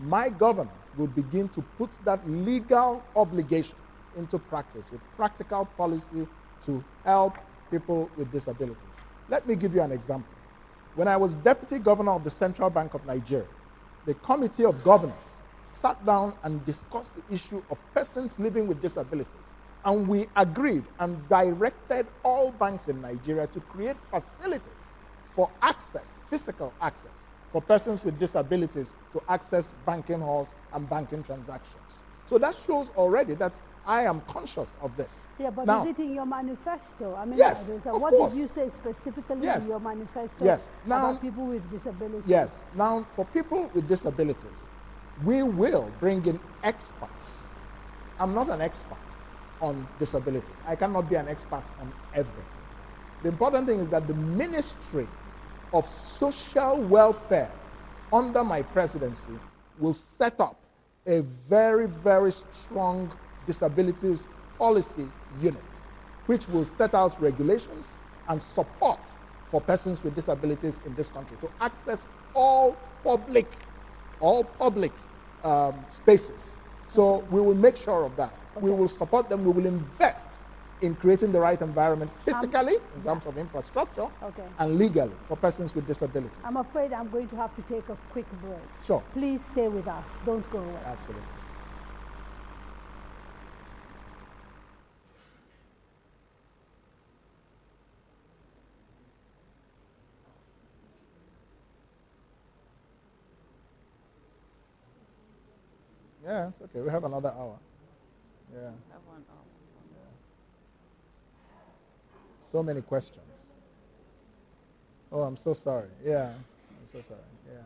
My government will begin to put that legal obligation into practice with practical policy to help people with disabilities. Let me give you an example. When I was deputy governor of the Central Bank of Nigeria, the Committee of Governors sat down and discussed the issue of persons living with disabilities. And we agreed and directed all banks in Nigeria to create facilities for access, physical access, for persons with disabilities to access banking halls and banking transactions. So that shows already that I am conscious of this. Yeah, but now, is it in your manifesto? I mean, yes, what course. did you say specifically yes. in your manifesto yes. Now, about people with disabilities? Yes. Now, for people with disabilities, we will bring in experts. I'm not an expert on disabilities. I cannot be an expert on everything. The important thing is that the Ministry of Social Welfare under my presidency will set up a very, very strong disabilities policy unit, which will set out regulations and support for persons with disabilities in this country to access all public spaces. So we will make sure of that. Okay. We will support them. We will invest in creating the right environment physically, in terms of infrastructure, and legally for persons with disabilities. I'm afraid I'm going to have to take a quick break. Sure. Please stay with us. Don't go away. Absolutely. Yeah, it's okay. We have another hour. Yeah. Have 1 hour. Yeah. So many questions. Oh, I'm so sorry. Yeah, I'm so sorry. Yeah.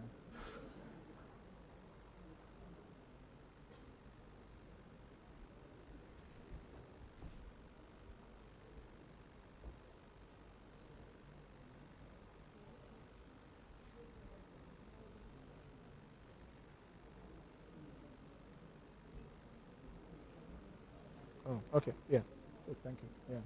Oh, okay. Yeah. Good, thank you. Yeah.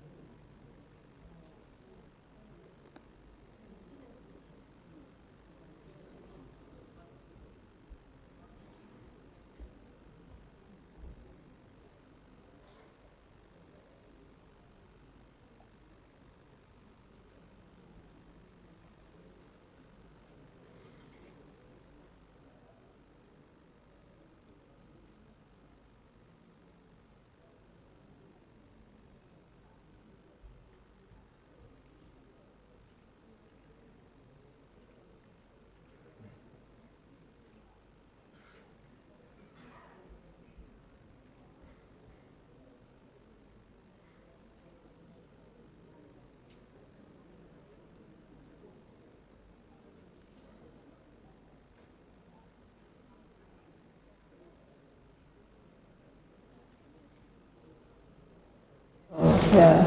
Yeah.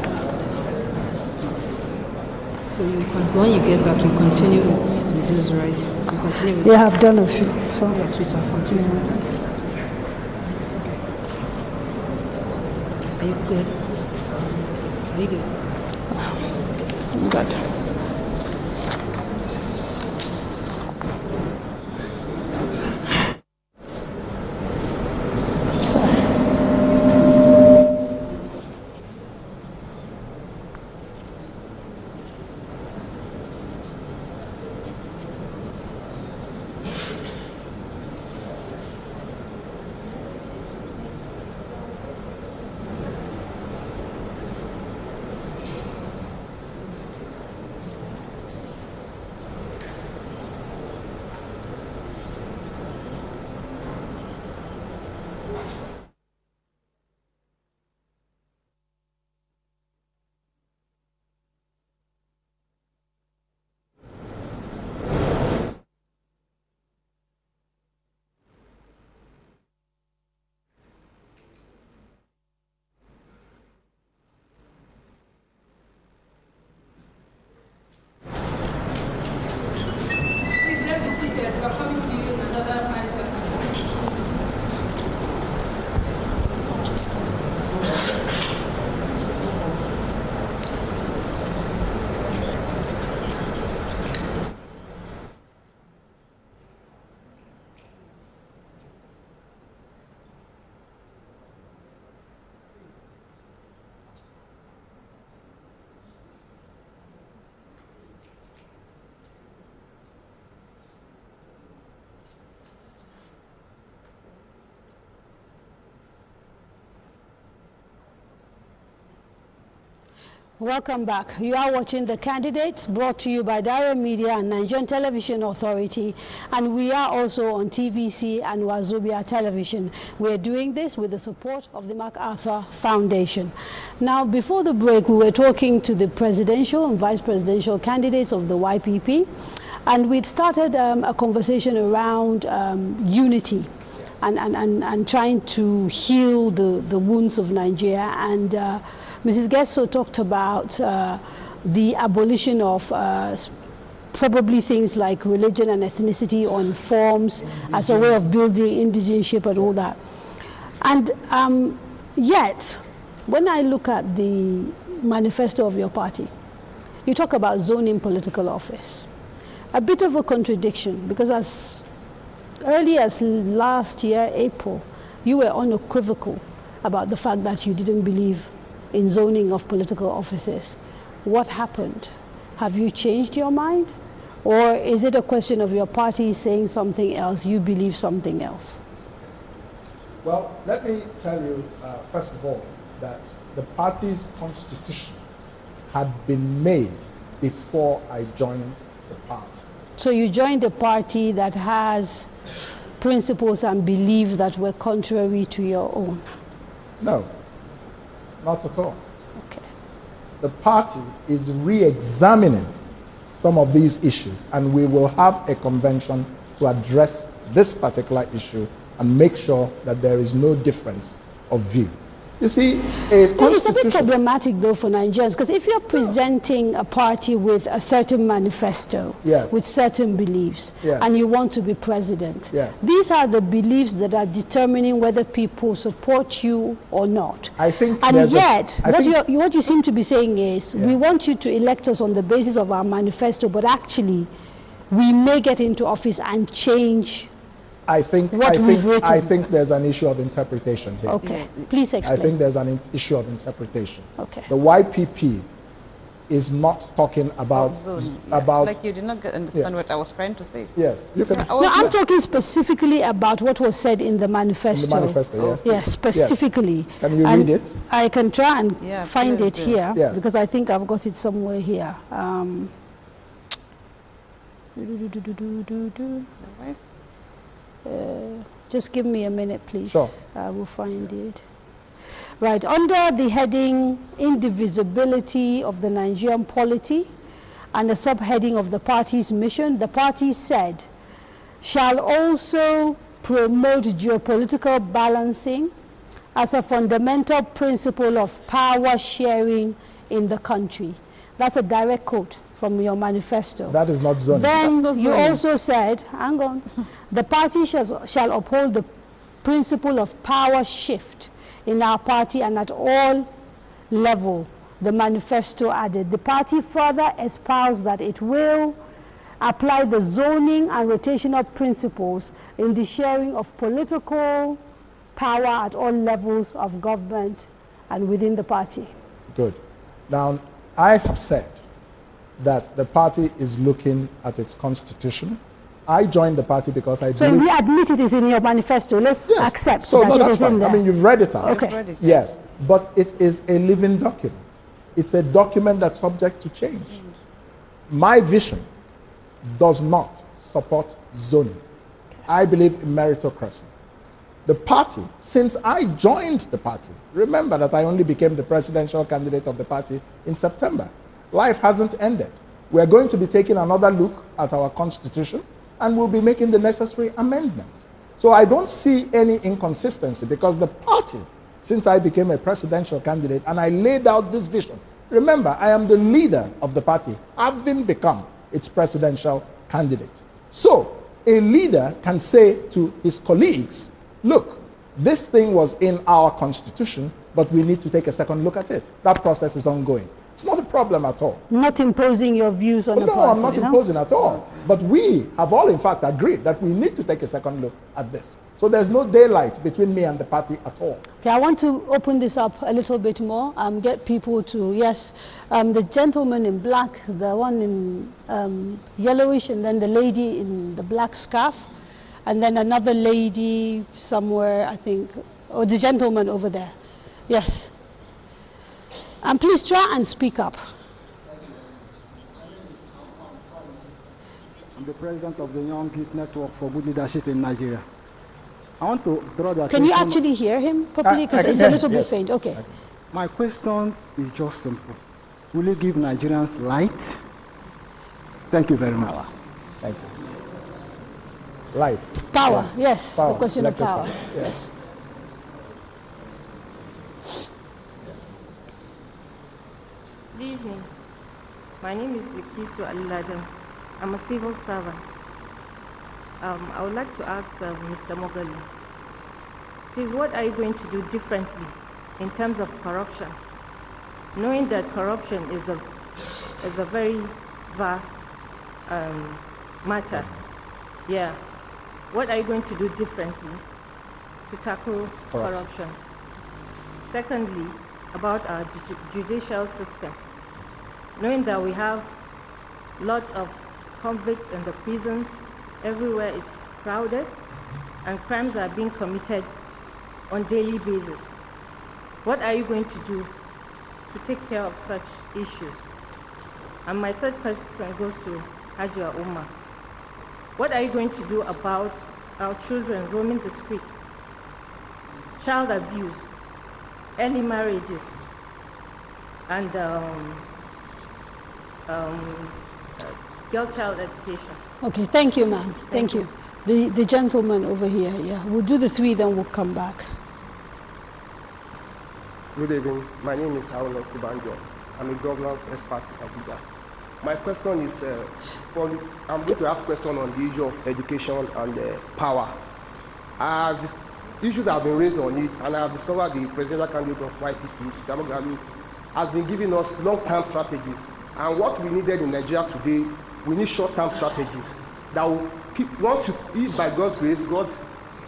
So when you get back, you continue with those, right? You continue with. Yeah, I've done a few. So on Twitter, from Twitter. Are you good? Are you good? I'm good. said, we're coming to you in another 5 seconds. Welcome back. You are watching The Candidates, brought to you by Kadaria Media and Nigerian Television Authority, and we are also on TVC and Wazobia Television. We are doing this with the support of the MacArthur Foundation. Now, before the break, we were talking to the presidential and vice presidential candidates of the YPP, and we'd started a conversation around unity and trying to heal the wounds of Nigeria. And Mrs. Getso talked about the abolition of probably things like religion and ethnicity on forms as a way of building indigenship and all that. And yet, when I look at the manifesto of your party, you talk about zoning political office. A bit of a contradiction, because as early as last year, April, you were unequivocal about the fact that you didn't believe in zoning of political offices. What happened? Have you changed your mind? Or is it a question of your party saying something else, you believe something else? Well, let me tell you, first of all, that the party's constitution had been made before I joined the party. So you joined a party that has principles and beliefs that were contrary to your own? No. Not at all. Okay. The party is re-examining some of these issues, and we will have a convention to address this particular issue and make sure that there is no difference of view. You see, it's a bit problematic, though, for Nigerians, because if you're presenting a party with a certain manifesto, yes, with certain beliefs, yes, and you want to be president, yes, these are the beliefs that are determining whether people support you or not. I think, and yet, what you seem to be saying is, we want you to elect us on the basis of our manifesto, but actually, we may get into office and change. I think there's an issue of interpretation here. Okay, please explain. I think there's an issue of interpretation. Okay. The YPP is not talking about like you did not understand what I was trying to say. Yes, you can. No, I'm talking specifically about what was said in the manifesto. In the manifesto, yes. Yes, specifically. Yes. Can you read it? I can try and find it here, yes, because I think I've got it somewhere here. Just give me a minute, please. Sure. I will find it. Right, under the heading Indivisibility of the Nigerian Polity and the subheading of the party's mission, the party said, shall also promote geopolitical balancing as a fundamental principle of power sharing in the country. That's a direct quote from your manifesto. That is not zoning. Then you also said, hang on, the party shall uphold the principle of power shift in our party and at all level, the manifesto added. The party further espoused that it will apply the zoning and rotational principles in the sharing of political power at all levels of government and within the party. Good. Now, I have said that the party is looking at its constitution. I joined the party because I believe... So we admit it is in your manifesto. Let's accept that it is in there. I mean, you've read it out. Okay. Yes, but it is a living document. It's a document that's subject to change. My vision does not support zoning. I believe in meritocracy. The party, since I joined the party, remember that I only became the presidential candidate of the party in September. Life hasn't ended. We're going to be taking another look at our constitution, and we'll be making the necessary amendments. So I don't see any inconsistency, because the party, since I became a presidential candidate and I laid out this vision, remember, I am the leader of the party, having become its presidential candidate. So a leader can say to his colleagues, look, this thing was in our constitution, but we need to take a second look at it. That process is ongoing. It's not a problem at all. Not imposing your views on the party. No, I'm not imposing at all. But we have all, in fact, agreed that we need to take a second look at this. So there's no daylight between me and the party at all. Okay, I want to open this up a little bit more, get people to, yes, the gentleman in black, the one in yellowish, and then the lady in the black scarf, and then another lady somewhere, I think, or the gentleman over there. Yes. And please try and speak up. I'm the president of the Young Youth Network for Good Leadership in Nigeria. I want to draw the attention. Can you actually hear him properly? Because it's a little bit faint. Okay. My question is just simple. Will you give Nigerians light? Thank you very much. Thank you. Light. Power, yes. Power. The question of power. Yes. Good evening. My name is Bikisu Aliladen. I'm a civil servant. I would like to ask Mr. Moghalu, please, what are you going to do differently in terms of corruption? Knowing that corruption is a very vast matter. Yeah. What are you going to do differently to tackle corruption? Secondly, about our judicial system. Knowing that we have lots of convicts in the prisons, everywhere it's crowded, and crimes are being committed on a daily basis. What are you going to do to take care of such issues? And my third question goes to Hajia Umma. What are you going to do about our children roaming the streets, child abuse, early marriages, and girl-child education? Okay, thank you, ma'am. Thank you. The gentleman over here, yeah. We'll do the three, then we'll come back. Good evening. My name is Haruna Kubanjo. I'm a governance expert in Abuja. My question is, I'm going to ask a question on the issue of education and power. Issues have been raised on it, and I have discovered the presidential candidate of YPP, Kingsley Moghalu, has been giving us long-term strategies. And what we needed in Nigeria today, we need short-term strategies that will keep, once you, if by God's grace,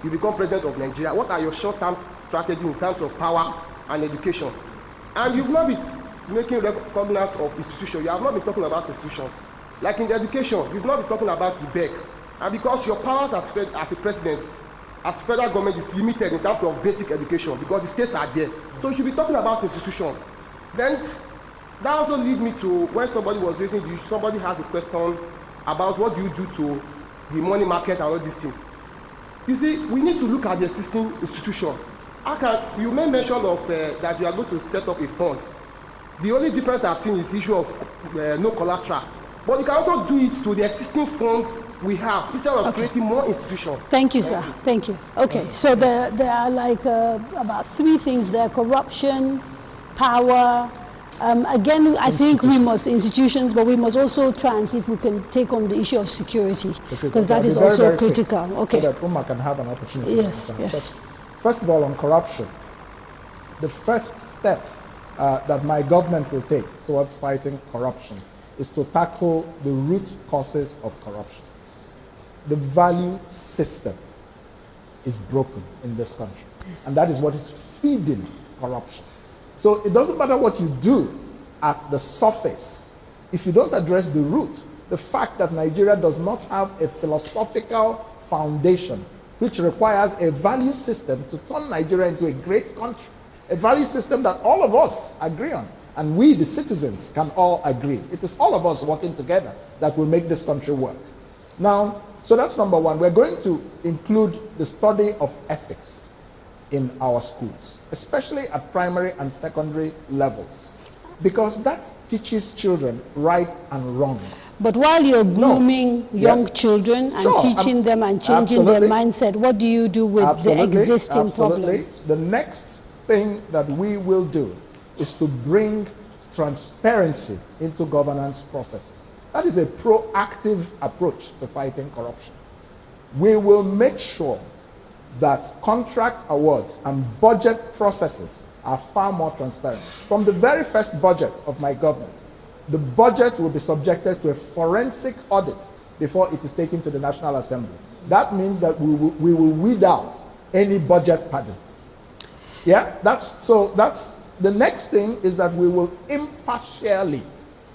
you become president of Nigeria, what are your short-term strategies in terms of power and education? And you've not been making recognition of institutions. You have not been talking about institutions. Like in the education, you've not been talking about the BEC. And because your powers as a president, as federal government is limited in terms of basic education, because the states are there. So you should be talking about institutions. Then that also leads me to when somebody was raising the issue, somebody has a question about what do you do to the money market and all these things. You see, we need to look at the existing institution. You made mention of that you are going to set up a fund. The only difference I've seen is the issue of no collateral. But you can also do it to the existing funds we have instead of creating more institutions. Thank you, sir. Thank you. Okay, so there are like about three things there: corruption, power. Again, I think we must institutions, but we must also try and see if we can take on the issue of security, because that is also very critical. Okay. So that Umma can have an opportunity. Yes, yes. First of all, on corruption, the first step that my government will take towards fighting corruption is to tackle the root causes of corruption. The value system is broken in this country, and that is what is feeding corruption. So it doesn't matter what you do at the surface if you don't address the root. The fact that Nigeria does not have a philosophical foundation which requires a value system to turn Nigeria into a great country, a value system that all of us agree on, and we, the citizens, can all agree. It is all of us working together that will make this country work. Now, so that's number one. We're going to include the study of ethics in our schools, especially at primary and secondary levels, because that teaches children right and wrong. But while you're grooming young children and teaching them and changing their mindset, what do you do with the existing problem? The next thing that we will do is to bring transparency into governance processes. That is a proactive approach to fighting corruption. we will make sure that contract awards and budget processes are far more transparent. From the very first budget of my government, the budget will be subjected to a forensic audit before it is taken to the National Assembly. That means that we will weed out any budget padding. Yeah, that's the next thing is that we will impartially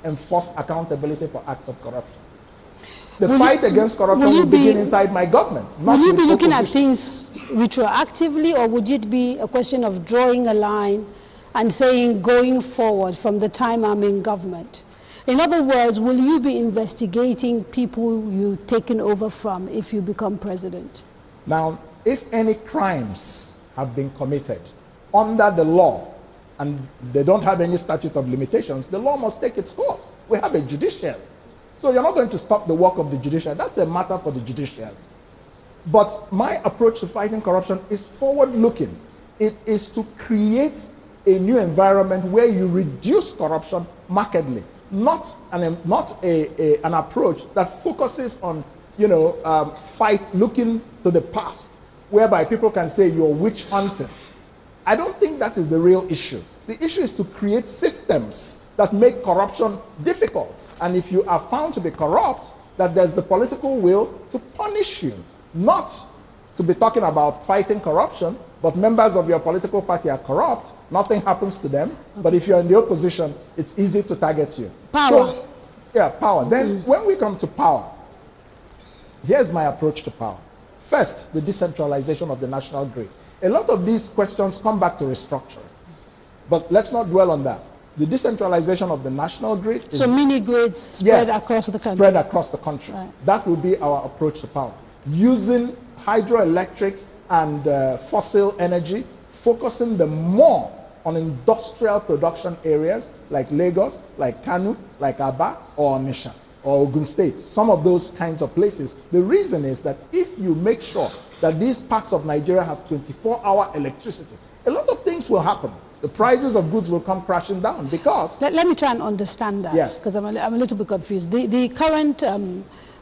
enforce accountability for acts of corruption. The fight against corruption will begin inside my government. Will you be looking at things retroactively, or would it be a question of drawing a line and saying going forward from the time I'm in government? In other words, will you be investigating people you've taken over from if you become president? Now, if any crimes have been committed under the law and they don't have any statute of limitations, the law must take its course. We have a judiciary. So you're not going to stop the work of the judiciary. That's a matter for the judiciary. But my approach to fighting corruption is forward-looking. It is to create a new environment where you reduce corruption markedly, not an approach that focuses on, looking to the past, whereby people can say you're witch hunting. I don't think that is the real issue. The issue is to create systems that make corruption difficult. And if you are found to be corrupt, that there's the political will to punish you. Not to be talking about fighting corruption, but members of your political party are corrupt, nothing happens to them. But if you're in the opposition, it's easy to target you. Power. So, yeah, power. Then when we come to power, here's my approach to power. First, the decentralization of the national grid. A lot of these questions come back to restructuring. But let's not dwell on that. The decentralization of the national grid. So mini grids spread across the country. Spread across the country. Right. That will be our approach to power. Using hydroelectric and fossil energy, focusing them more on industrial production areas like Lagos, like Kano, like Aba, or Onitsha, or Ogun State. Some of those kinds of places. The reason is that if you make sure that these parts of Nigeria have 24-hour electricity, a lot of things will happen. The prices of goods will come crashing down because... Let me try and understand that, because I'm a little bit confused. The current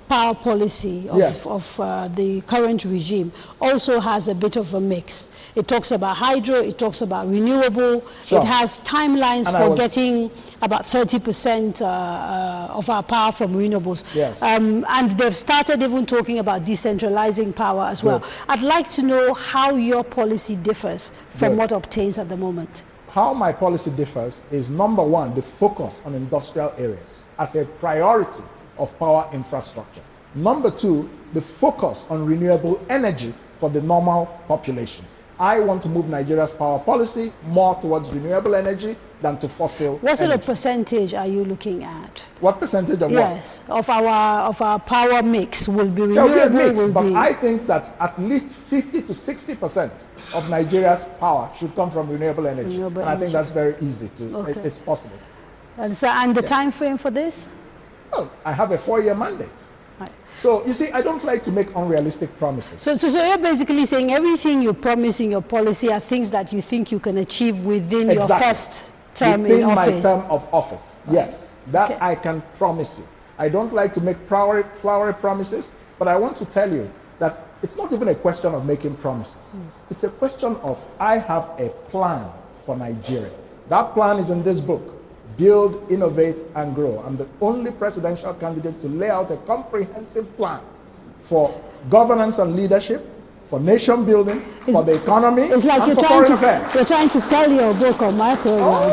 power policy of the current regime also has a bit of a mix. It talks about hydro, it talks about renewable, it has timelines for getting about 30% of our power from renewables. And they've started even talking about decentralizing power as well. I'd like to know how your policy differs from what obtains at the moment. How my policy differs is, number one, the focus on industrial areas as a priority of power infrastructure. Number two, the focus on renewable energy for the normal population. I want to move Nigeria's power policy more towards renewable energy than to fossil What sort energy. of percentage are you looking at? What percentage of Yes, of our power mix will be renewable. There will be a mix, but I think that at least 50 to 60% of Nigeria's power should come from renewable energy. I think that's very easy to, it's possible. And the time frame for this? Well, I have a 4-year mandate. So, you see, I don't like to make unrealistic promises. So you're basically saying everything you promise in your policy are things that you think you can achieve within your first term in office? Within my term of office, yes. That I can promise you. I don't like to make flowery promises, but I want to tell you that it's not even a question of making promises. It's a question of, I have a plan for Nigeria. That plan is in this book. Build, innovate, and grow. I'm the only presidential candidate to lay out a comprehensive plan for governance and leadership, for nation building, for the economy, it's like and for foreign affairs. You're trying to sell your book on my program.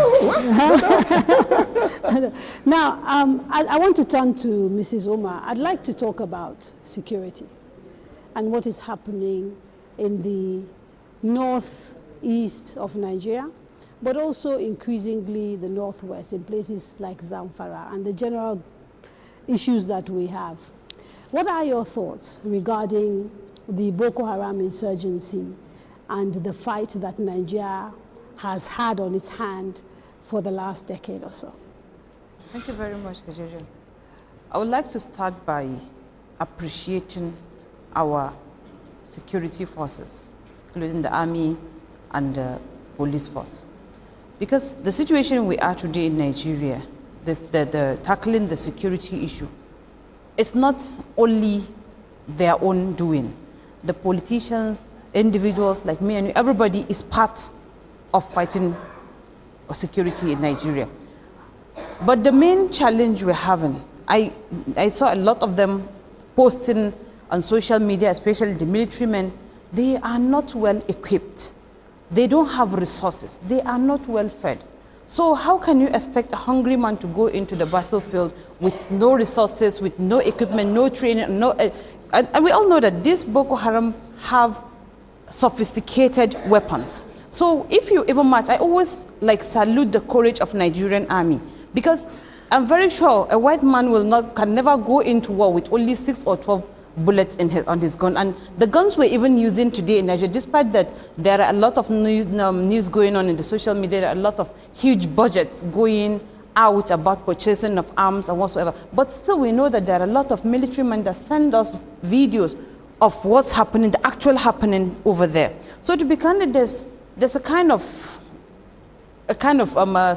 Now, I want to turn to Mrs. Umma. I'd like to talk about security and what is happening in the northeast of Nigeria, but also increasingly the northwest in places like Zamfara and the general issues that we have. What are your thoughts regarding the Boko Haram insurgency and the fight that Nigeria has had on its hand for the last decade or so? Thank you very much, Kadaria. I would like to start by appreciating our security forces, including the army and the police force. Because the situation we are today in Nigeria, tackling the security issue, it's not only their own doing. The politicians, individuals like me and you, everybody is part of fighting security in Nigeria. But the main challenge we're having, I saw a lot of them posting on social media, especially the military men, they are not well equipped. They don't have resources. They are not well fed. So how can you expect a hungry man to go into the battlefield with no resources, with no equipment, no training, no... and we all know that this Boko Haram have sophisticated weapons. So if you even match, I always salute the courage of Nigerian army, because I'm very sure a white man can never go into war with only 6 or 12 bullets on his gun. And the guns we're even using today in Nigeria, despite that there are a lot of news going on in the social media, there are a lot of huge budgets going out about purchasing of arms and whatsoever. But still we know that there are a lot of military men that send us videos of what's happening, the actual happening over there. So to be candid, there's a kind of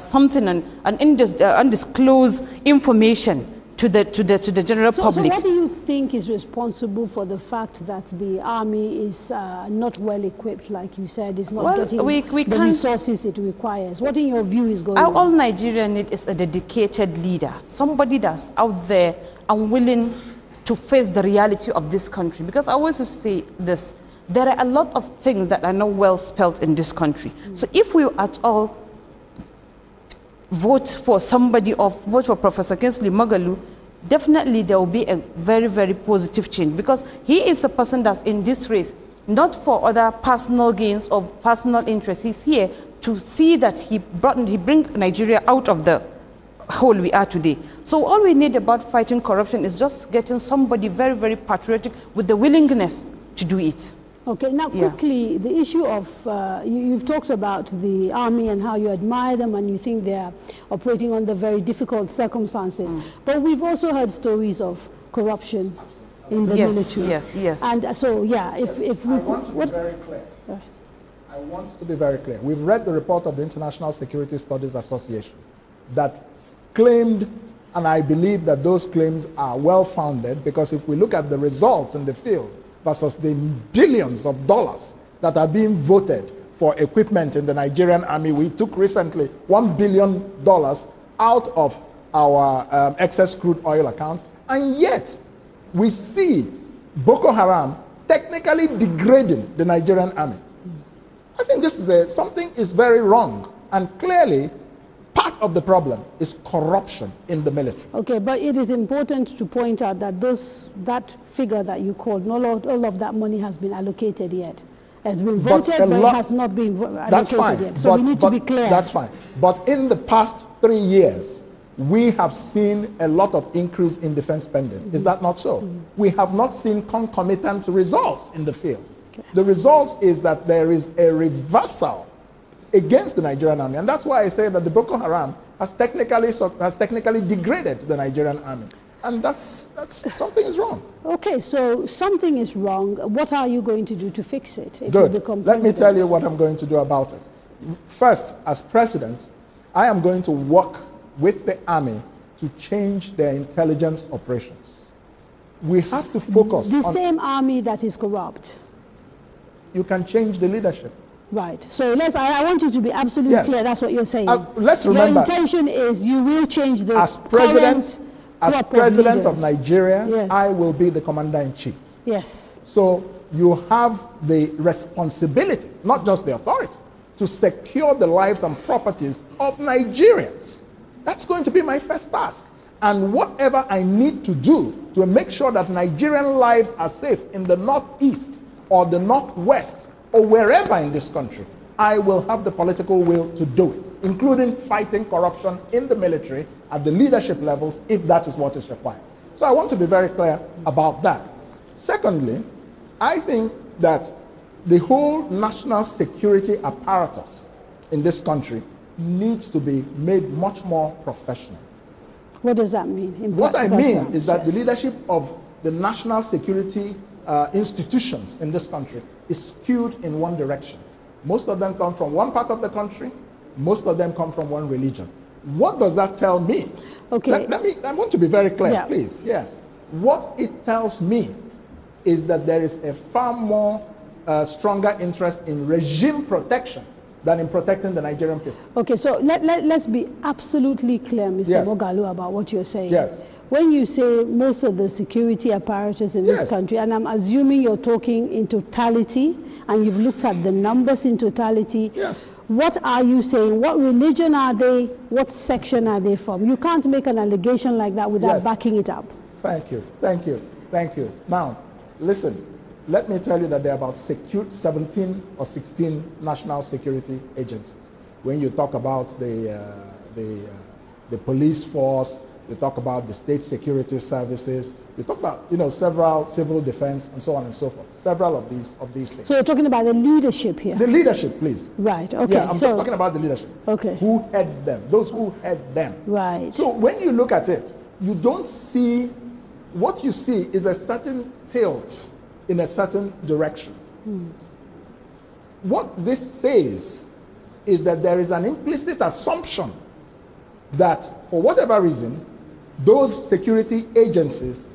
something, an undisclosed information to the general public. So what do you think is responsible for the fact that the army is not well equipped, like you said, is not getting the resources it requires? What in your view is going on? All Nigeria need is a dedicated leader, somebody that's out there and willing to face the reality of this country. Because I always say this, there are a lot of things that are not well spelled in this country. So if we at all vote for somebody or vote for Professor Kingsley Moghalu, definitely there will be a very, very positive change, because he is a person that's in this race, not for other personal gains or personal interests. He's here to see that he bring Nigeria out of the hole we are today. So all we need about fighting corruption is just getting somebody very, very patriotic with the willingness to do it. Okay, now quickly, the issue of, you've talked about the army and how you admire them and you think they're operating under very difficult circumstances. But we've also heard stories of corruption in the military. Yes. And so, if we... I want to be very clear. I want to be very clear. We've read the report of the International Security Studies Association that claimed, and I believe that those claims are well-founded, because if we look at the results in the field, versus the billions of dollars that are being voted for equipment in the Nigerian army. We took recently $1 billion out of our excess crude oil account, and yet we see Boko Haram technically degrading the Nigerian army. I think this is something is very wrong, and clearly part of the problem is corruption in the military. Okay, but it is important to point out that that figure that you called, not all of that money has been allocated yet. Has been voted, but it has not been allocated yet. So we need to be clear. That's fine. But in the past 3 years, we have seen a lot of increase in defense spending. Is that not so? We have not seen concomitant results in the field. Okay. The result is that there is a reversal against the Nigerian army, and that's why I say that the Boko Haram has technically degraded the Nigerian army, and that's something is wrong. Okay, so something is wrong. What are you going to do to fix it? If Good. You become Let me tell you what I'm going to do about it. First, as president, I am going to work with the army to change their intelligence operations. We have to focus on the same army that is corrupt. You can change the leadership. Right. So I want you to be absolutely clear. That's what you're saying. Let's remember. Your intention is you will change the as president of Nigeria, I will be the commander-in-chief. Yes. So you have the responsibility, not just the authority, to secure the lives and properties of Nigerians. That's going to be my first task. And whatever I need to do to make sure that Nigerian lives are safe in the northeast or the northwest or wherever in this country, I will have the political will to do it, including fighting corruption in the military at the leadership levels if that is what is required. So I want to be very clear about that. Secondly, I think that the whole national security apparatus in this country needs to be made much more professional. What does that mean? What I mean is that the leadership of the national security institutions in this country is skewed in one direction. Most of them come from one part of the country. Most of them come from one religion. What does that tell me? Okay. I want to be very clear, please. Yeah. What it tells me is that there is a far more stronger interest in regime protection than in protecting the Nigerian people. Okay, so let's be absolutely clear, Mr. Yes. Moghalu, about what you're saying. Yes. When you say most of the security apparatus in this country, and I'm assuming you're talking in totality, and you've looked at the numbers in totality, what are you saying? What religion are they? What section are they from? You can't make an allegation like that without backing it up. Thank you, thank you, thank you. Now, listen, let me tell you that there are about 17 or 16 national security agencies. When you talk about the police force, you talk about the state security services, you talk about, you know, several civil defense and so on and so forth. Several of these things. So you're talking about the leadership here? The leadership, please. Right, okay. Yeah, I'm just talking about the leadership. Okay. Who head them, those who head them. Right. So when you look at it, you don't see, what you see is a certain tilt in a certain direction. What this says is that there is an implicit assumption that for whatever reason, those security agencies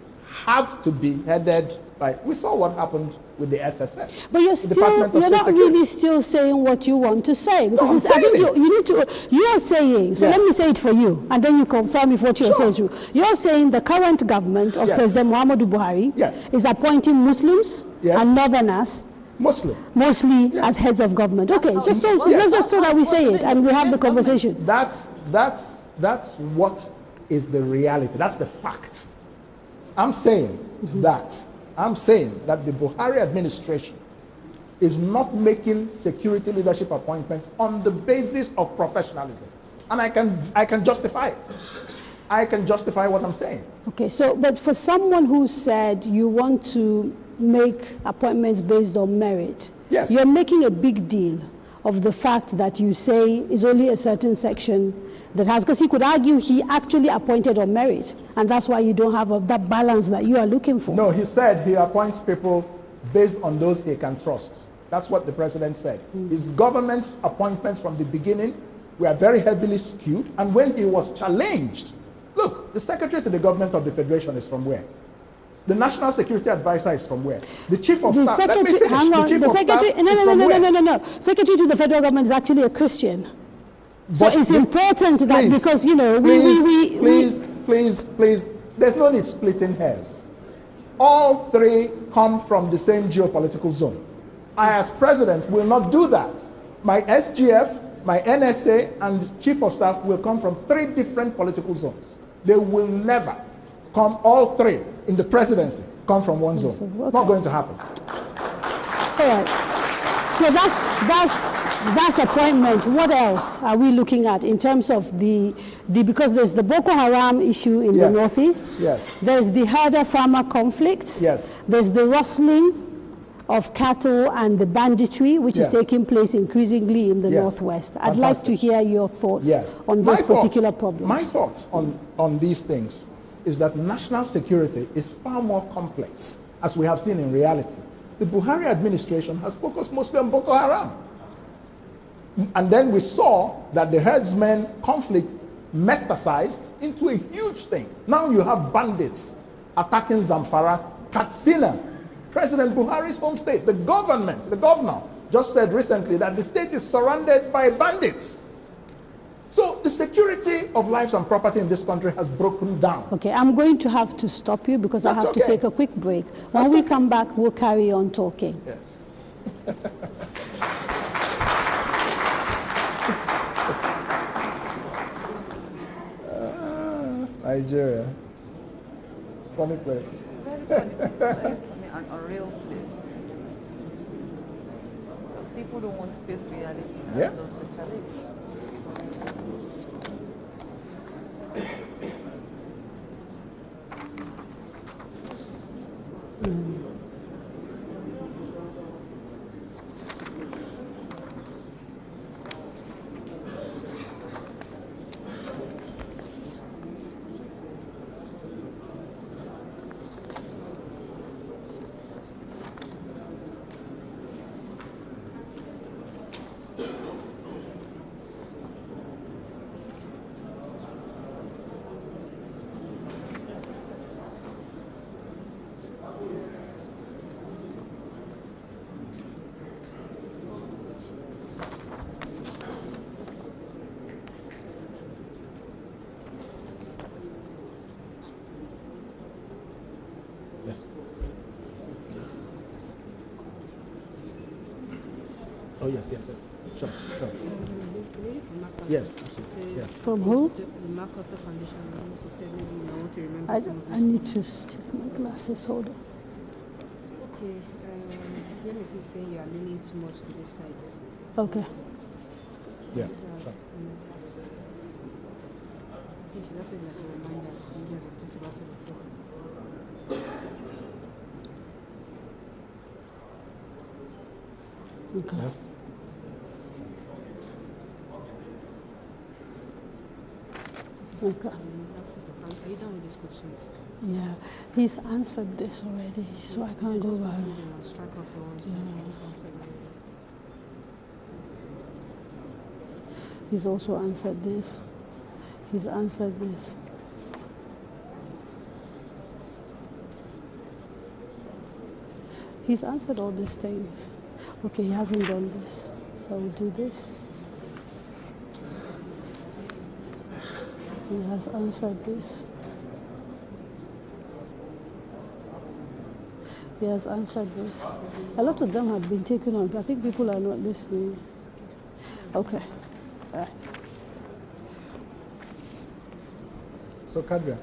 have to be headed by, we saw what happened with the SSS. But you're not really still saying what you want to say, because I think you are saying, so let me say it for you, and then you confirm if what you're saying is true. You're saying the current government of President Muhammadu Buhari is appointing Muslims and Northerners mostly as heads of government. Okay, just so that we say it and we have the conversation. That's what is the reality. That's the fact. I'm saying that the Buhari administration is not making security leadership appointments on the basis of professionalism. And I can justify it. I can justify what I'm saying. Okay, so, but for someone who said you want to make appointments based on merit, you're making a big deal of the fact that you say is only a certain section that has, because he could argue he actually appointed on merit, and that's why you don't have that balance that you are looking for. No, he said he appoints people based on those he can trust. That's what the president said. His government's appointments from the beginning were very heavily skewed, and when he was challenged, look, the secretary to the government of the federation is from where? The national security advisor is from where? The chief of staff, let me finish. The chief of staff is from where? No. Secretary to the federal government is actually a Christian. So it's important that, because, you know, please, there's no need splitting hairs. All three come from the same geopolitical zone. I, as president, will not do that. My SGF, my NSA, and chief of staff will come from 3 different political zones. They will never come, all 3 in the presidency, come from one zone. It's not going to happen. All right. So that's appointment. What else are we looking at in terms of because there's the Boko Haram issue in the Northeast. There's the herder-farmer conflict. There's the rustling of cattle and the banditry, which is taking place increasingly in the Northwest. I'd like to hear your thoughts on those particular problems. My thoughts on these things is that national security is far more complex, as we have seen in reality. The Buhari administration has focused mostly on Boko Haram. And then we saw that the herdsmen conflict metastasized into a huge thing. Now you have bandits attacking Zamfara, Katsina, President Buhari's home state. The governor just said recently that the state is surrounded by bandits. So the security of lives and property in this country has broken down. Okay, I'm going to have to stop you because I have to take a quick break. When we come back, we'll carry on talking. Yes. Nigeria. Funny place. Very funny place, right? I mean, an unreal place. Because people don't want to face reality. That's the challenge. Oh, yes, yes, yes. Sure, sure. Yes, yes. From who? I need to check my glasses. Hold on. Okay, when is this thing you are leaning too much to this side? Yeah, Okay. sure. I think she just said like a reminder. You guys have talked about it before. Okay. Yes. Okay. Are you done with these questions? Yeah, he's answered this already, so I can't go back. Strike off the ones Yeah. that he's answered. He's also answered this. He's answered this. He's answered all these things. Okay, he hasn't done this. So we'll do this. He has answered this. He has answered this. A lot of them have been taken on, but I think people are not listening. Okay. All right. So, Kadaria,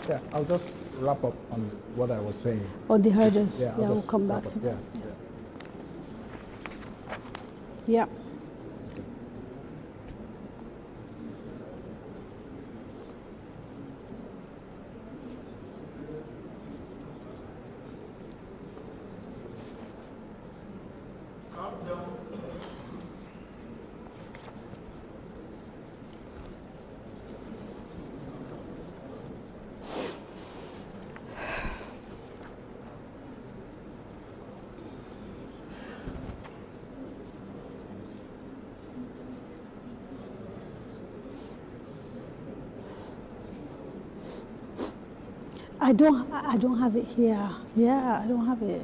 yeah, I'll just wrap up on what I was saying. On the hurdles. Yeah, Yeah, we'll come back to that. Yeah. Yeah. I don't have it here. Yeah, I don't have it.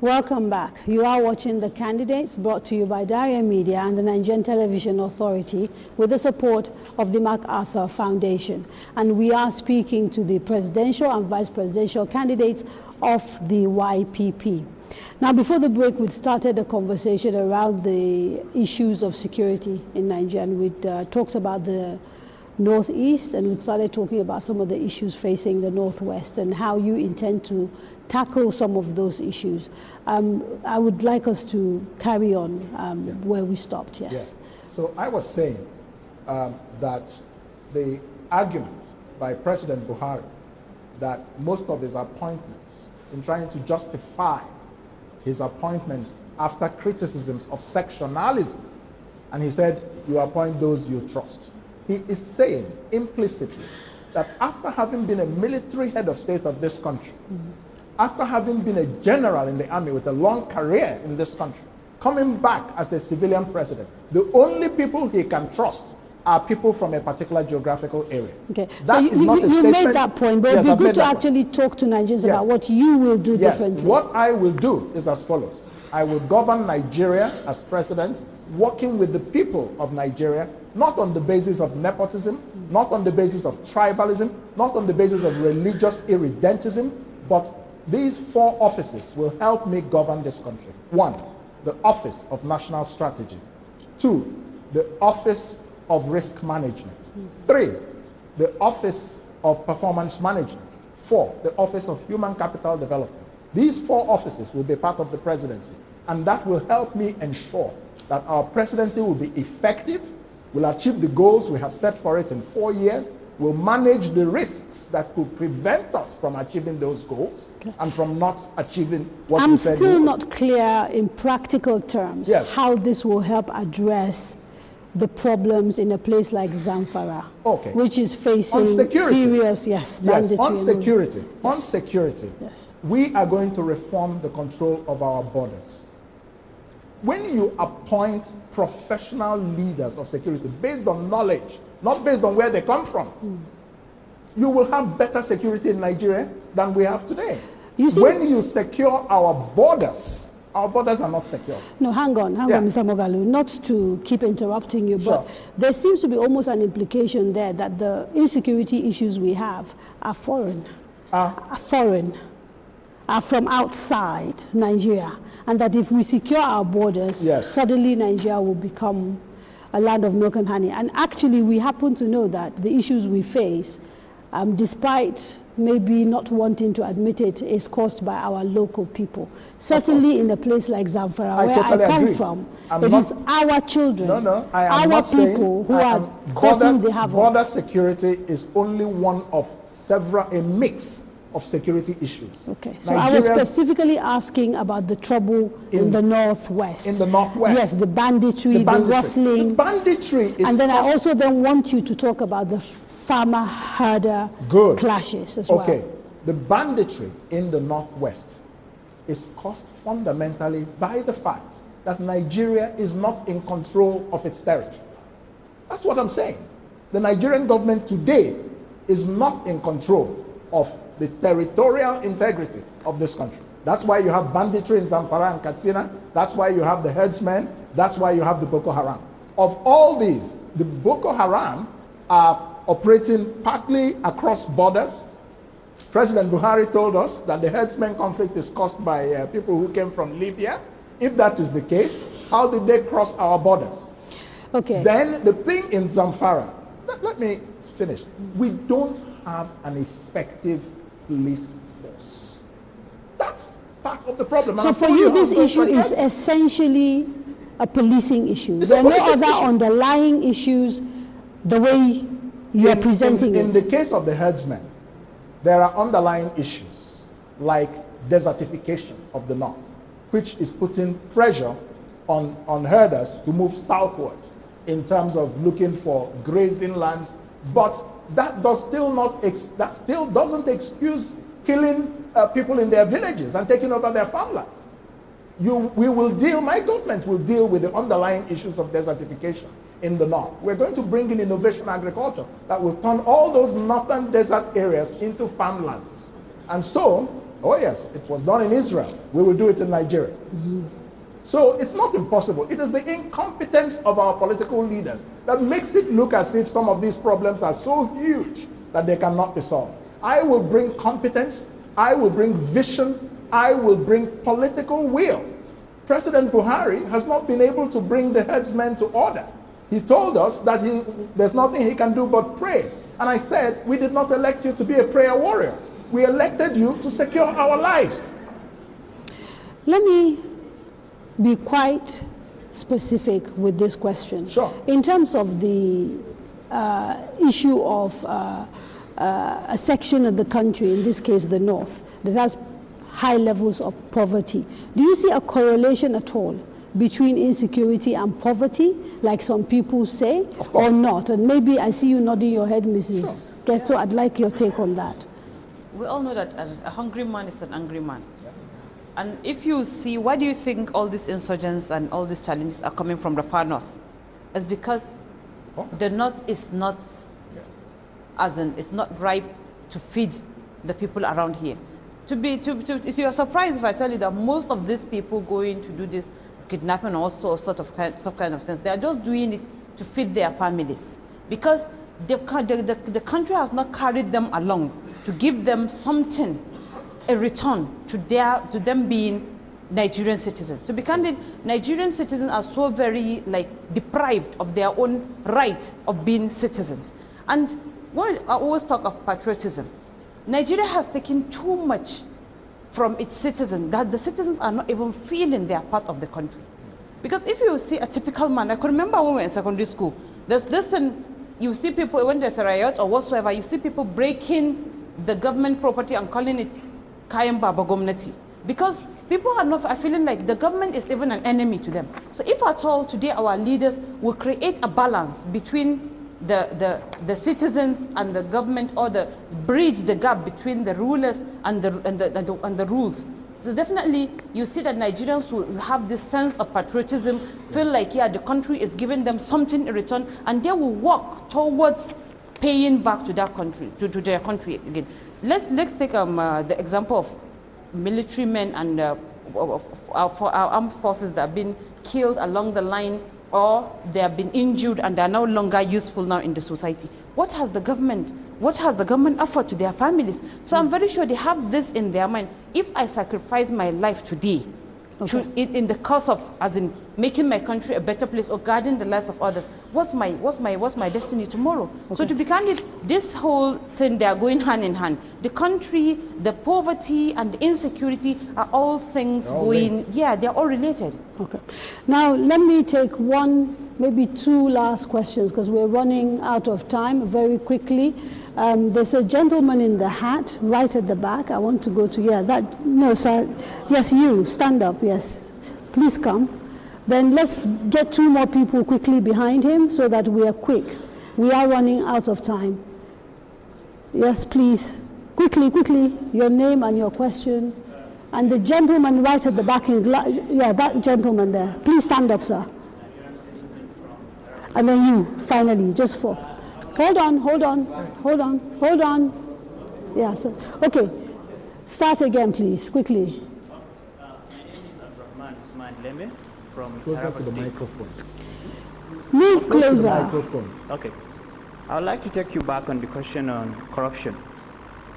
Welcome back. You are watching The Candidates, brought to you by Kadaria Media and the Nigerian Television Authority with the support of the MacArthur Foundation. And we are speaking to the presidential and vice presidential candidates of the YPP. Now, before the break, we started a conversation around the issues of security in Nigeria. And we talked about the Northeast, and we started talking about some of the issues facing the Northwest and how you intend to tackle some of those issues. I would like us to carry on where we stopped, yes. Yeah. So I was saying that the argument by President Buhari that most of his appointments, in trying to justify his appointments after criticisms of sectionalism, and he said, you appoint those you trust. He is saying implicitly that after having been a military head of state of this country, after having been a general in the army with a long career in this country, coming back as a civilian president, the only people he can trust are people from a particular geographical area. Okay, that so is not a statement. made that point, but yes, it'd be good to point. actually talk to Nigerians about what you will do differently. What I will do is as follows. I will govern Nigeria as president, working with the people of Nigeria, not on the basis of nepotism, not on the basis of tribalism, not on the basis of religious irredentism, but these 4 offices will help me govern this country. 1, the Office of National Strategy. 2, the Office of Risk Management. 3, the Office of Performance Management. 4, the Office of Human Capital Development. These 4 offices will be part of the presidency, and that will help me ensure that our presidency will be effective, will achieve the goals we have set for it in 4 years, will manage the risks that could prevent us from achieving those goals and from not achieving what we said. I'm still not clear in practical terms how this will help address the problems in a place like Zamfara, which is facing serious, banditry. On security, we are going to reform the control of our borders. when you appoint professional leaders of security based on knowledge, not based on where they come from, you will have better security in Nigeria than we have today. When you secure our borders are not secure. No, hang on, Mr. Moghalu. Not to keep interrupting you, but there seems to be almost an implication there that the insecurity issues we have are foreign. Are from outside Nigeria. And that if we secure our borders, suddenly Nigeria will become a land of milk and honey. And actually, we happen to know that the issues we face, despite maybe not wanting to admit it, is caused by our local people. Certainly in a place like Zamfara, where I come from, it is our children, our people who are causing the havoc. Border security is only one of several, a mix of security issues. Okay, so I was specifically asking about the trouble in the northwest. In the northwest. Yes, the banditry, the rustling. The banditry is... And then I also then want you to talk about the farmer-herder clashes as well. Okay, the banditry in the northwest is caused fundamentally by the fact that Nigeria is not in control of its territory. That's what I'm saying. The Nigerian government today is not in control of the territorial integrity of this country. That's why you have banditry in Zamfara and Katsina. That's why you have the herdsmen. That's why you have the Boko Haram. Of all these, the Boko Haram are operating partly across borders. President Buhari told us that the herdsmen conflict is caused by people who came from Libya. If that is the case, how did they cross our borders? Okay. Then the thing in Zamfara, let me finish. We don't have an effective police force. That's part of the problem. So for you, this issue is essentially a policing issue. There are no other underlying issues the way you are presenting it. In the case of the herdsmen, there are underlying issues like desertification of the north, which is putting pressure on herders to move southward in terms of looking for grazing lands. But that still doesn't excuse killing people in their villages and taking over their farmlands. My government will deal with the underlying issues of desertification in the north. We're going to bring in innovation agriculture that will turn all those northern desert areas into farmlands. And so, oh yes, it was done in Israel. We will do it in Nigeria. So it's not impossible. It is the incompetence of our political leaders that makes it look as if some of these problems are so huge that they cannot be solved. I will bring competence, I will bring vision, I will bring political will. President Buhari has not been able to bring the herdsmen to order. He told us that there's nothing he can do but pray. And I said, we did not elect you to be a prayer warrior. We elected you to secure our lives. Let me be quite specific with this question. Sure. In terms of the issue of a section of the country, in this case the north, that has high levels of poverty, do you see a correlation at all between insecurity and poverty, like some people say, or not? And maybe I see you nodding your head, Mrs. Getso. I'd like your take on that. We all know that a hungry man is an angry man. And if you see, why do you think all these insurgents and all these challenges are coming from the far north? It's because the north is not, it's not ripe to feed the people around here. You're surprised if I tell you that most of these people going to do this kidnapping or some kind of things, they are just doing it to feed their families. Because the country has not carried them along to give them something, a return to them being Nigerian citizens. To be candid, Nigerian citizens are so very deprived of their own right of being citizens. And when I always talk of patriotism, Nigeria has taken too much from its citizens that the citizens are not even feeling they are part of the country. Because if you see a typical man, I could remember when we were in secondary school, there's this thing, you see people, when there's a riot or whatsoever, you see people breaking the government property and calling it Kayan Baba Gomnati. Because people are feeling like the government is even an enemy to them. So if at all today our leaders will create a balance between the citizens and the government, or bridge the gap between the rulers and the rules, So definitely, you see that Nigerians will have this sense of patriotism, feel like, yeah, the country is giving them something in return, and they will work towards paying back to that country, to their country again. Let's take the example of military men and for our armed forces that have been killed along the line, or they have been injured and they are no longer useful now in the society. What has the government offered to their families? So I'm very sure they have this in their mind. If I sacrifice my life today, in the cause of, as in making my country a better place or guarding the lives of others, what's my destiny tomorrow? So to be candid, this whole thing, they are going hand in hand. The country, the poverty and the insecurity are all things going, yeah, they're all related. Okay. Now let me take one, maybe two last questions, because we're running out of time very quickly. There's a gentleman in the hat right at the back. I want to go to, no, sir. Yes, you, stand up, yes. Please come. Then let's get two more people quickly behind him so that we are quick. We are running out of time. Yes, please. Quickly, your name and your question. And the gentleman right at the back, that gentleman there. Please stand up, sir. And then you, finally, just four. Hold on. Yeah, so, okay. Start again, please, quickly. Closer to the microphone. Move closer. To the microphone. Okay. I would like to take you back on the question on corruption.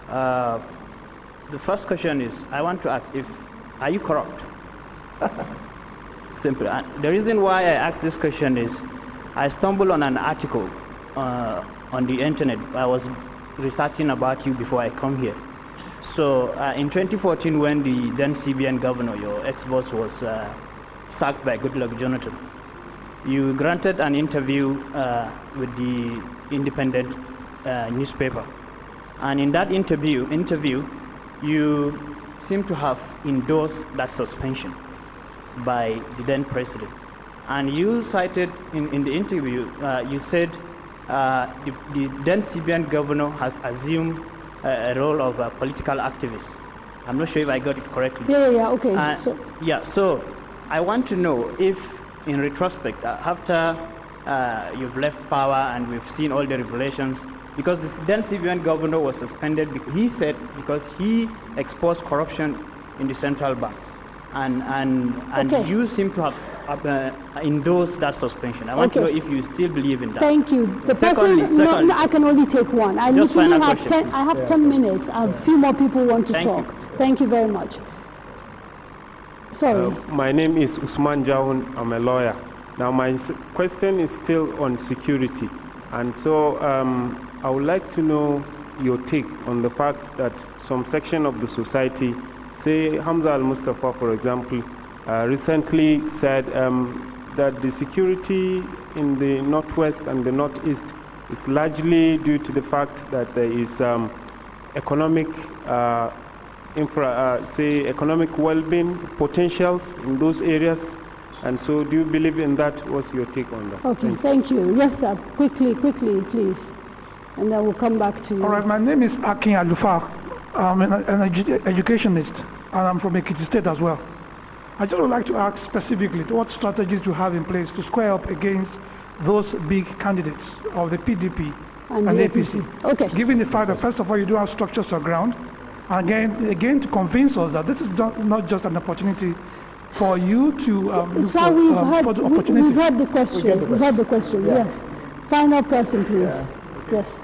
The first question is, I want to ask are you corrupt? Simple. And the reason why I ask this question is, I stumbled on an article on the internet. I was researching about you before I come here. So in 2014, when the then CBN governor, your ex-boss, was sacked by Goodluck Jonathan, you granted an interview with the Independent newspaper. And in that interview, you seem to have endorsed that suspension by the then president. And you cited in the interview, you said the then CBN governor has assumed a role of a political activist. I'm not sure if I got it correctly. Yeah, okay. So I want to know if, in retrospect, after you've left power and we've seen all the revelations, because the then CBN governor was suspended, he said, because he exposed corruption in the central bank. And you seem to have endorsed that suspension. I want to know if you still believe in that. Thank you. The person, no, I can only take one. I literally have 10. I have 10 minutes. A few more people want to talk. Thank you very much. Sorry. My name is Usman Jahun. I'm a lawyer. Now my question is still on security, and so I would like to know your take on the fact that some section of the society, say Hamza Al-Mustafa, for example, recently said that the security in the northwest and the northeast is largely due to the fact that there is economic economic well-being potentials in those areas. And so do you believe in that? What's your take on that? Okay, thank you. Yes, sir. Quickly, please. And then we'll come back to you. All right, my name is Akin Alufa. I'm an educationist, and I'm from Ekiti State as well. I just would like to ask specifically what strategies you have in place to square up against those big candidates of the PDP and the APC. Okay. Given the fact that, first of all, you do have structures on ground, and again to convince us that this is not just an opportunity for you to look so we've heard the question. We've heard the question, yes. Final person, please. Yeah. Yes.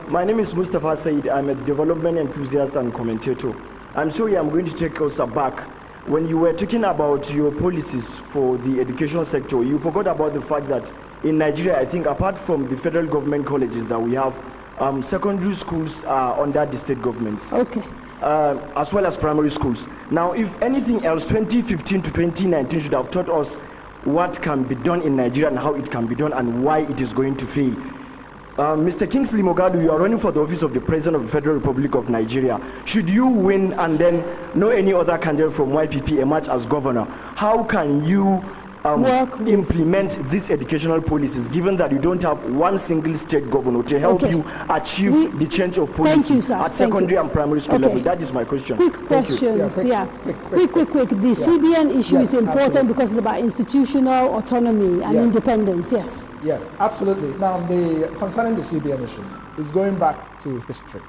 My name is Mustafa Said. I'm a development enthusiast and commentator. I'm sorry, I'm going to take us back. When you were talking about your policies for the education sector, you forgot about the fact that in Nigeria, I think apart from the federal government colleges that we have, secondary schools are under the state governments. Okay. As well as primary schools. Now, if anything else, 2015 to 2019 should have taught us what can be done in Nigeria and how it can be done and why it is going to fail. Mr. Kingsley Moghalu, you are running for the office of the President of the Federal Republic of Nigeria. Should you win and then no any other candidate from YPP emerge as governor, how can you implement these educational policies, given that you don't have one single state governor to help you achieve the change of policy at secondary and primary school level? That is my question. Quick questions, quick. The CBN issue is important because it's about institutional autonomy and independence, Yes, absolutely. Now, concerning the CBN issue, is going back to history.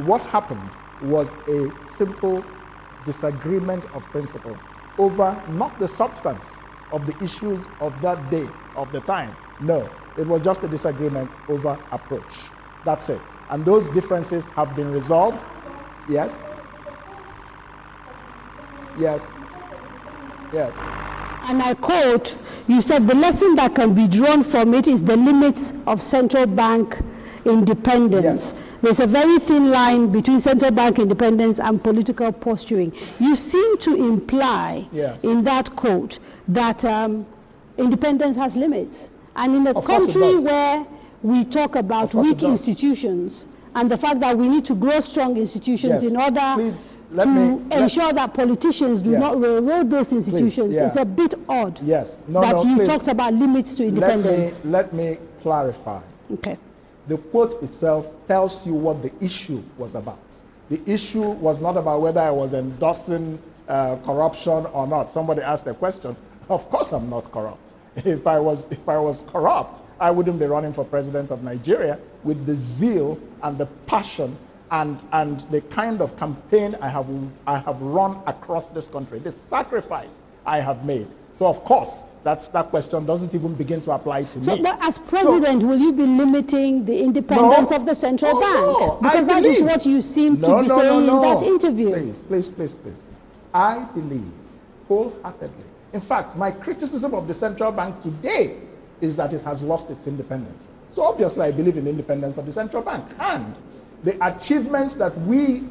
What happened was a simple disagreement of principle over not the substance of the issues of that day, of the time. No, it was just a disagreement over approach. That's it. And those differences have been resolved. Yes? Yes. Yes. And I quote, you said the lesson that can be drawn from it is the limits of central bank independence. Yes. There's a very thin line between central bank independence and political posturing. You seem to imply in that quote that independence has limits. And in a country where we talk about weak institutions and the fact that we need to grow strong institutions in order to ensure that politicians do not railroad those institutions, it's a bit odd that you talked about limits to independence. Let me clarify. Okay. The quote itself tells you what the issue was about. The issue was not about whether I was endorsing corruption or not. Somebody asked a question. Of course I'm not corrupt. If I was corrupt, I wouldn't be running for president of Nigeria with the zeal and the passion and the kind of campaign I have run across this country, the sacrifice I have made. So of course, that question doesn't even begin to apply to me. But as president, will you be limiting the independence of the central bank? No, because that is what you seem to be saying in that interview. Please. I believe wholeheartedly. In fact, my criticism of the central bank today is that it has lost its independence. So obviously, I believe in the independence of the central bank. And the achievements that we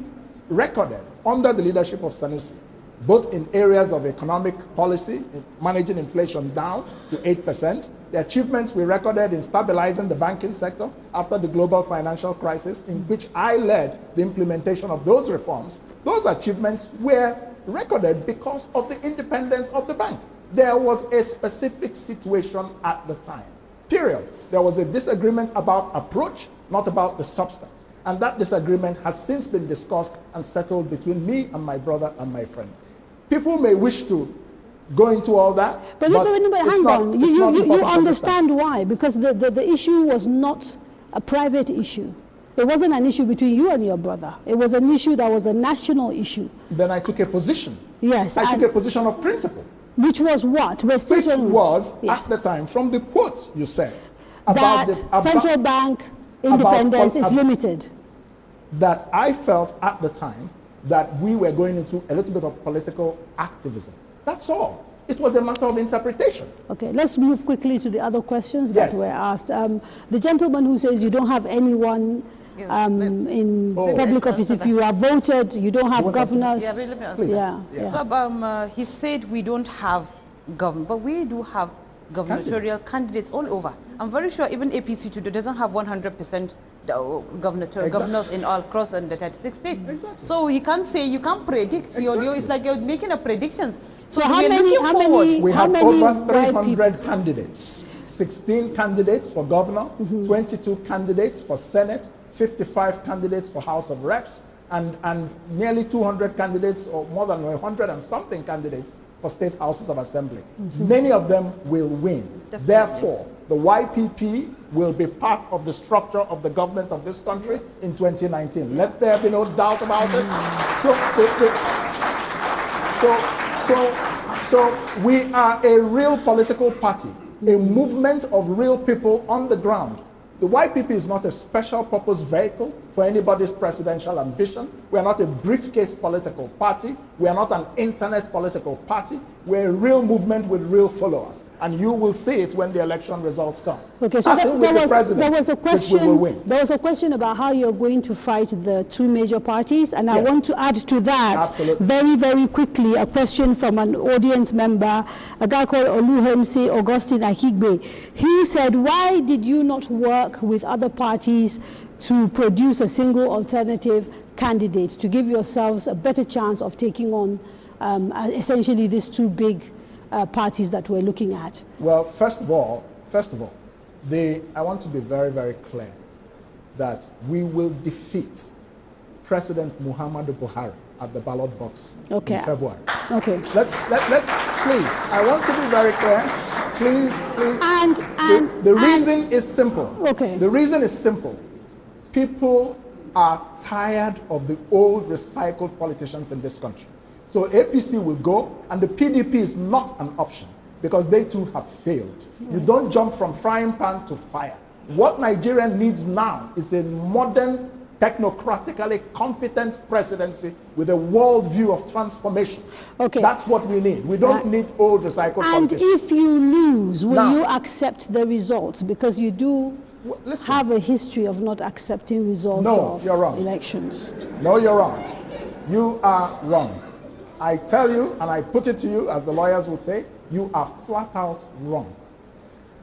recorded under the leadership of Sanusi, both in areas of economic policy, in managing inflation down to 8%, the achievements we recorded in stabilizing the banking sector after the global financial crisis, in which I led the implementation of those reforms, those achievements were recorded because of the independence of the bank. There was a specific situation at the time, period. There was a disagreement about approach, not about the substance. And that disagreement has since been discussed and settled between me and my brother and my friend. People may wish to go into all that, but hang on. You understand why? Because the issue was not a private issue. It wasn't an issue between you and your brother. It was an issue that was a national issue. Then I took a position. Yes. I took a position of principle. Which was what? Which was, at the time, from the quote you said, that central bank independence is limited. That I felt at the time that we were going into a little bit of political activism. That's all. It was a matter of interpretation. Okay, let's move quickly to the other questions that were asked. The gentleman who says you don't have anyone in public office, if you are voted, you don't have governors. So, he said we don't have government, but we do have gubernatorial candidates all over. I'm very sure even APC today doesn't have 100% governors in all across the 36 states. So you can't say, you can't predict. It's like you're making a predictions. So how many? We have over 300 candidates. 16 candidates for governor, 22 candidates for Senate, 55 candidates for House of Reps, and nearly 200 candidates, or more than 100 and something candidates for state houses of assembly. Many of them will win. Therefore, the YPP will be part of the structure of the government of this country in 2019. Let there be no doubt about it. So we are a real political party, a movement of real people on the ground. The YPP is not a special purpose vehicle for anybody's presidential ambition. We are not a briefcase political party. We are not an internet political party. We're a real movement with real followers. And you will see it when the election results come. Okay, so there was a question about how you're going to fight the two major parties. And I want to add to that very, very quickly a question from an audience member, a guy called Oluhemsi Augustine Akigbe. He said, why did you not work with other parties to produce a single alternative candidate to give yourselves a better chance of taking on essentially these two big parties that we're looking at? Well, first of all, I want to be very, very clear that we will defeat President Muhammadu Buhari at the ballot box in February. Okay. Let's please. I want to be very clear. Please. The reason is simple. Okay. The reason is simple. People are tired of the old recycled politicians in this country. So APC will go, and the PDP is not an option because they too have failed. You don't jump from frying pan to fire. What Nigeria needs now is a modern, technocratically competent presidency with a world view of transformation. Okay. That's what we need. We don't need old recycled politicians. And if you lose, will you accept the results? Because you do have a history of not accepting results of elections. No, you're wrong. You are wrong. I tell you, and I put it to you, as the lawyers would say, you are flat out wrong.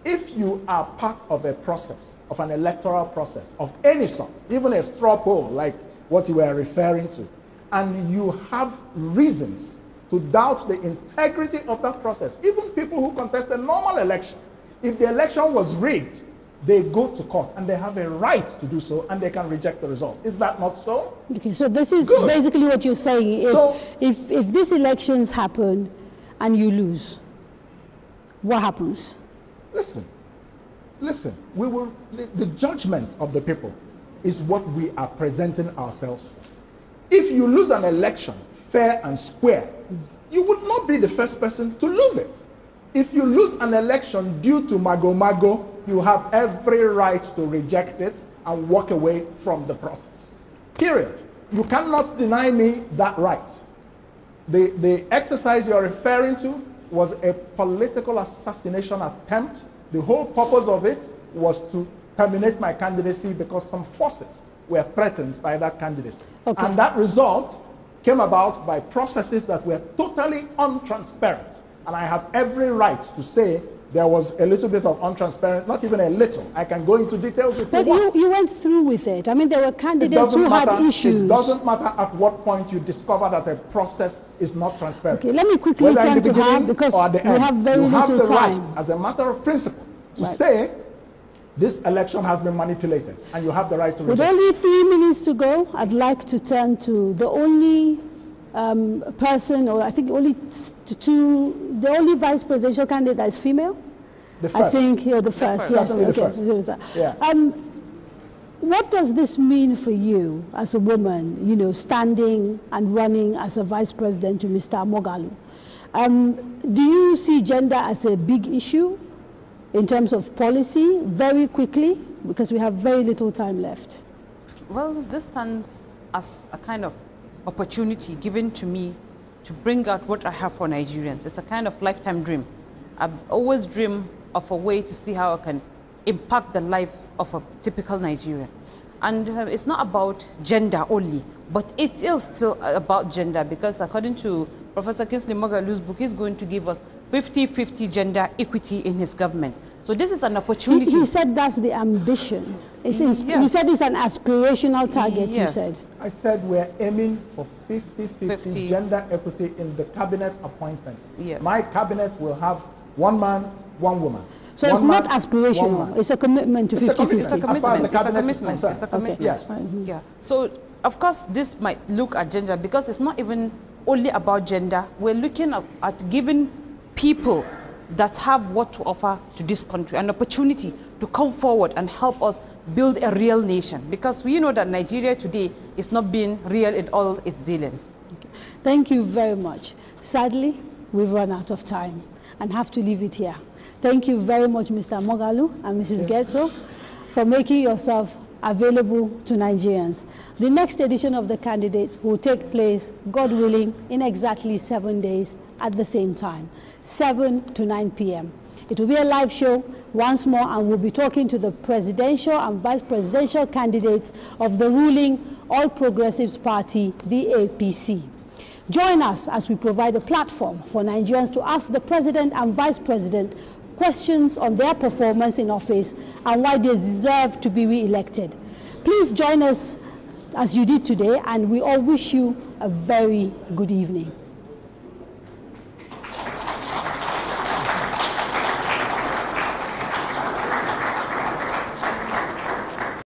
If you are part of a process, of an electoral process, of any sort, even a straw poll like what you were referring to, and you have reasons to doubt the integrity of that process, even people who contest a normal election, if the election was rigged, they go to court and they have a right to do so, and they can reject the result. Is that not so? Okay, so this is basically what you're saying. If these elections happen and you lose, what happens? Listen, we will, the judgment of the people is what we are presenting ourselves for. If you lose an election fair and square, you would not be the first person to lose it. If you lose an election due to mago, you have every right to reject it and walk away from the process. Period. You cannot deny me that right. The exercise you're referring to was a political assassination attempt. The whole purpose of it was to terminate my candidacy because some forces were threatened by that candidacy. Okay. And that result came about by processes that were totally untransparent. And I have every right to say there was a little bit of untransparent, not even a little. I can go into details if you want. But you went through with it. I mean, there were candidates who had issues. It doesn't matter at what point you discover that a process is not transparent. Okay, let me quickly turn to her because we have very little time. You have the right, as a matter of principle, to say this election has been manipulated, and you have the right to reject. With only 3 minutes to go, I'd like to turn to the only person, or I think only the only vice presidential candidate that is female. The first. I think you're the first. Yes, certainly the first. Yeah. What does this mean for you as a woman, you know, standing and running as a vice president to Mr. Moghalu? Do you see gender as a big issue in terms of policy, very quickly, because we have very little time left? Well, this stands as a kind of opportunity given to me to bring out what I have for Nigerians. It's a kind of lifetime dream. I've always dreamed of a way to see how I can impact the lives of a typical Nigerian. And it's not about gender only, but it is still about gender, because according to Professor Kingsley Moghalu's book, he's going to give us 50-50 gender equity in his government. So this is an opportunity. He said that's the ambition. He said it's an aspirational target, you said. I said we're aiming for 50-50 gender equity in the cabinet appointments. Yes. My cabinet will have one man, one woman. So it's not aspirational, it's a commitment to 50-50. As far as the cabinet is concerned. It's a commitment. Okay. Yes. Yeah. So, of course, this might look at gender, because it's not even only about gender. We're looking at giving people that have what to offer to this country an opportunity to come forward and help us build a real nation, because we know that Nigeria today is not being real in all its dealings. Okay. Thank you very much. Sadly, we've run out of time and have to leave it here. Thank you very much, Mr. Moghalu and Mrs. Getso, for making yourself available to Nigerians. The next edition of The Candidates will take place, God willing, in exactly 7 days at the same time, 7 to 9 p.m. It will be a live show once more, and we'll be talking to the presidential and vice presidential candidates of the ruling All Progressives Party, the APC. Join us as we provide a platform for Nigerians to ask the president and vice president questions on their performance in office and why they deserve to be re-elected. Please join us as you did today, and we all wish you a very good evening.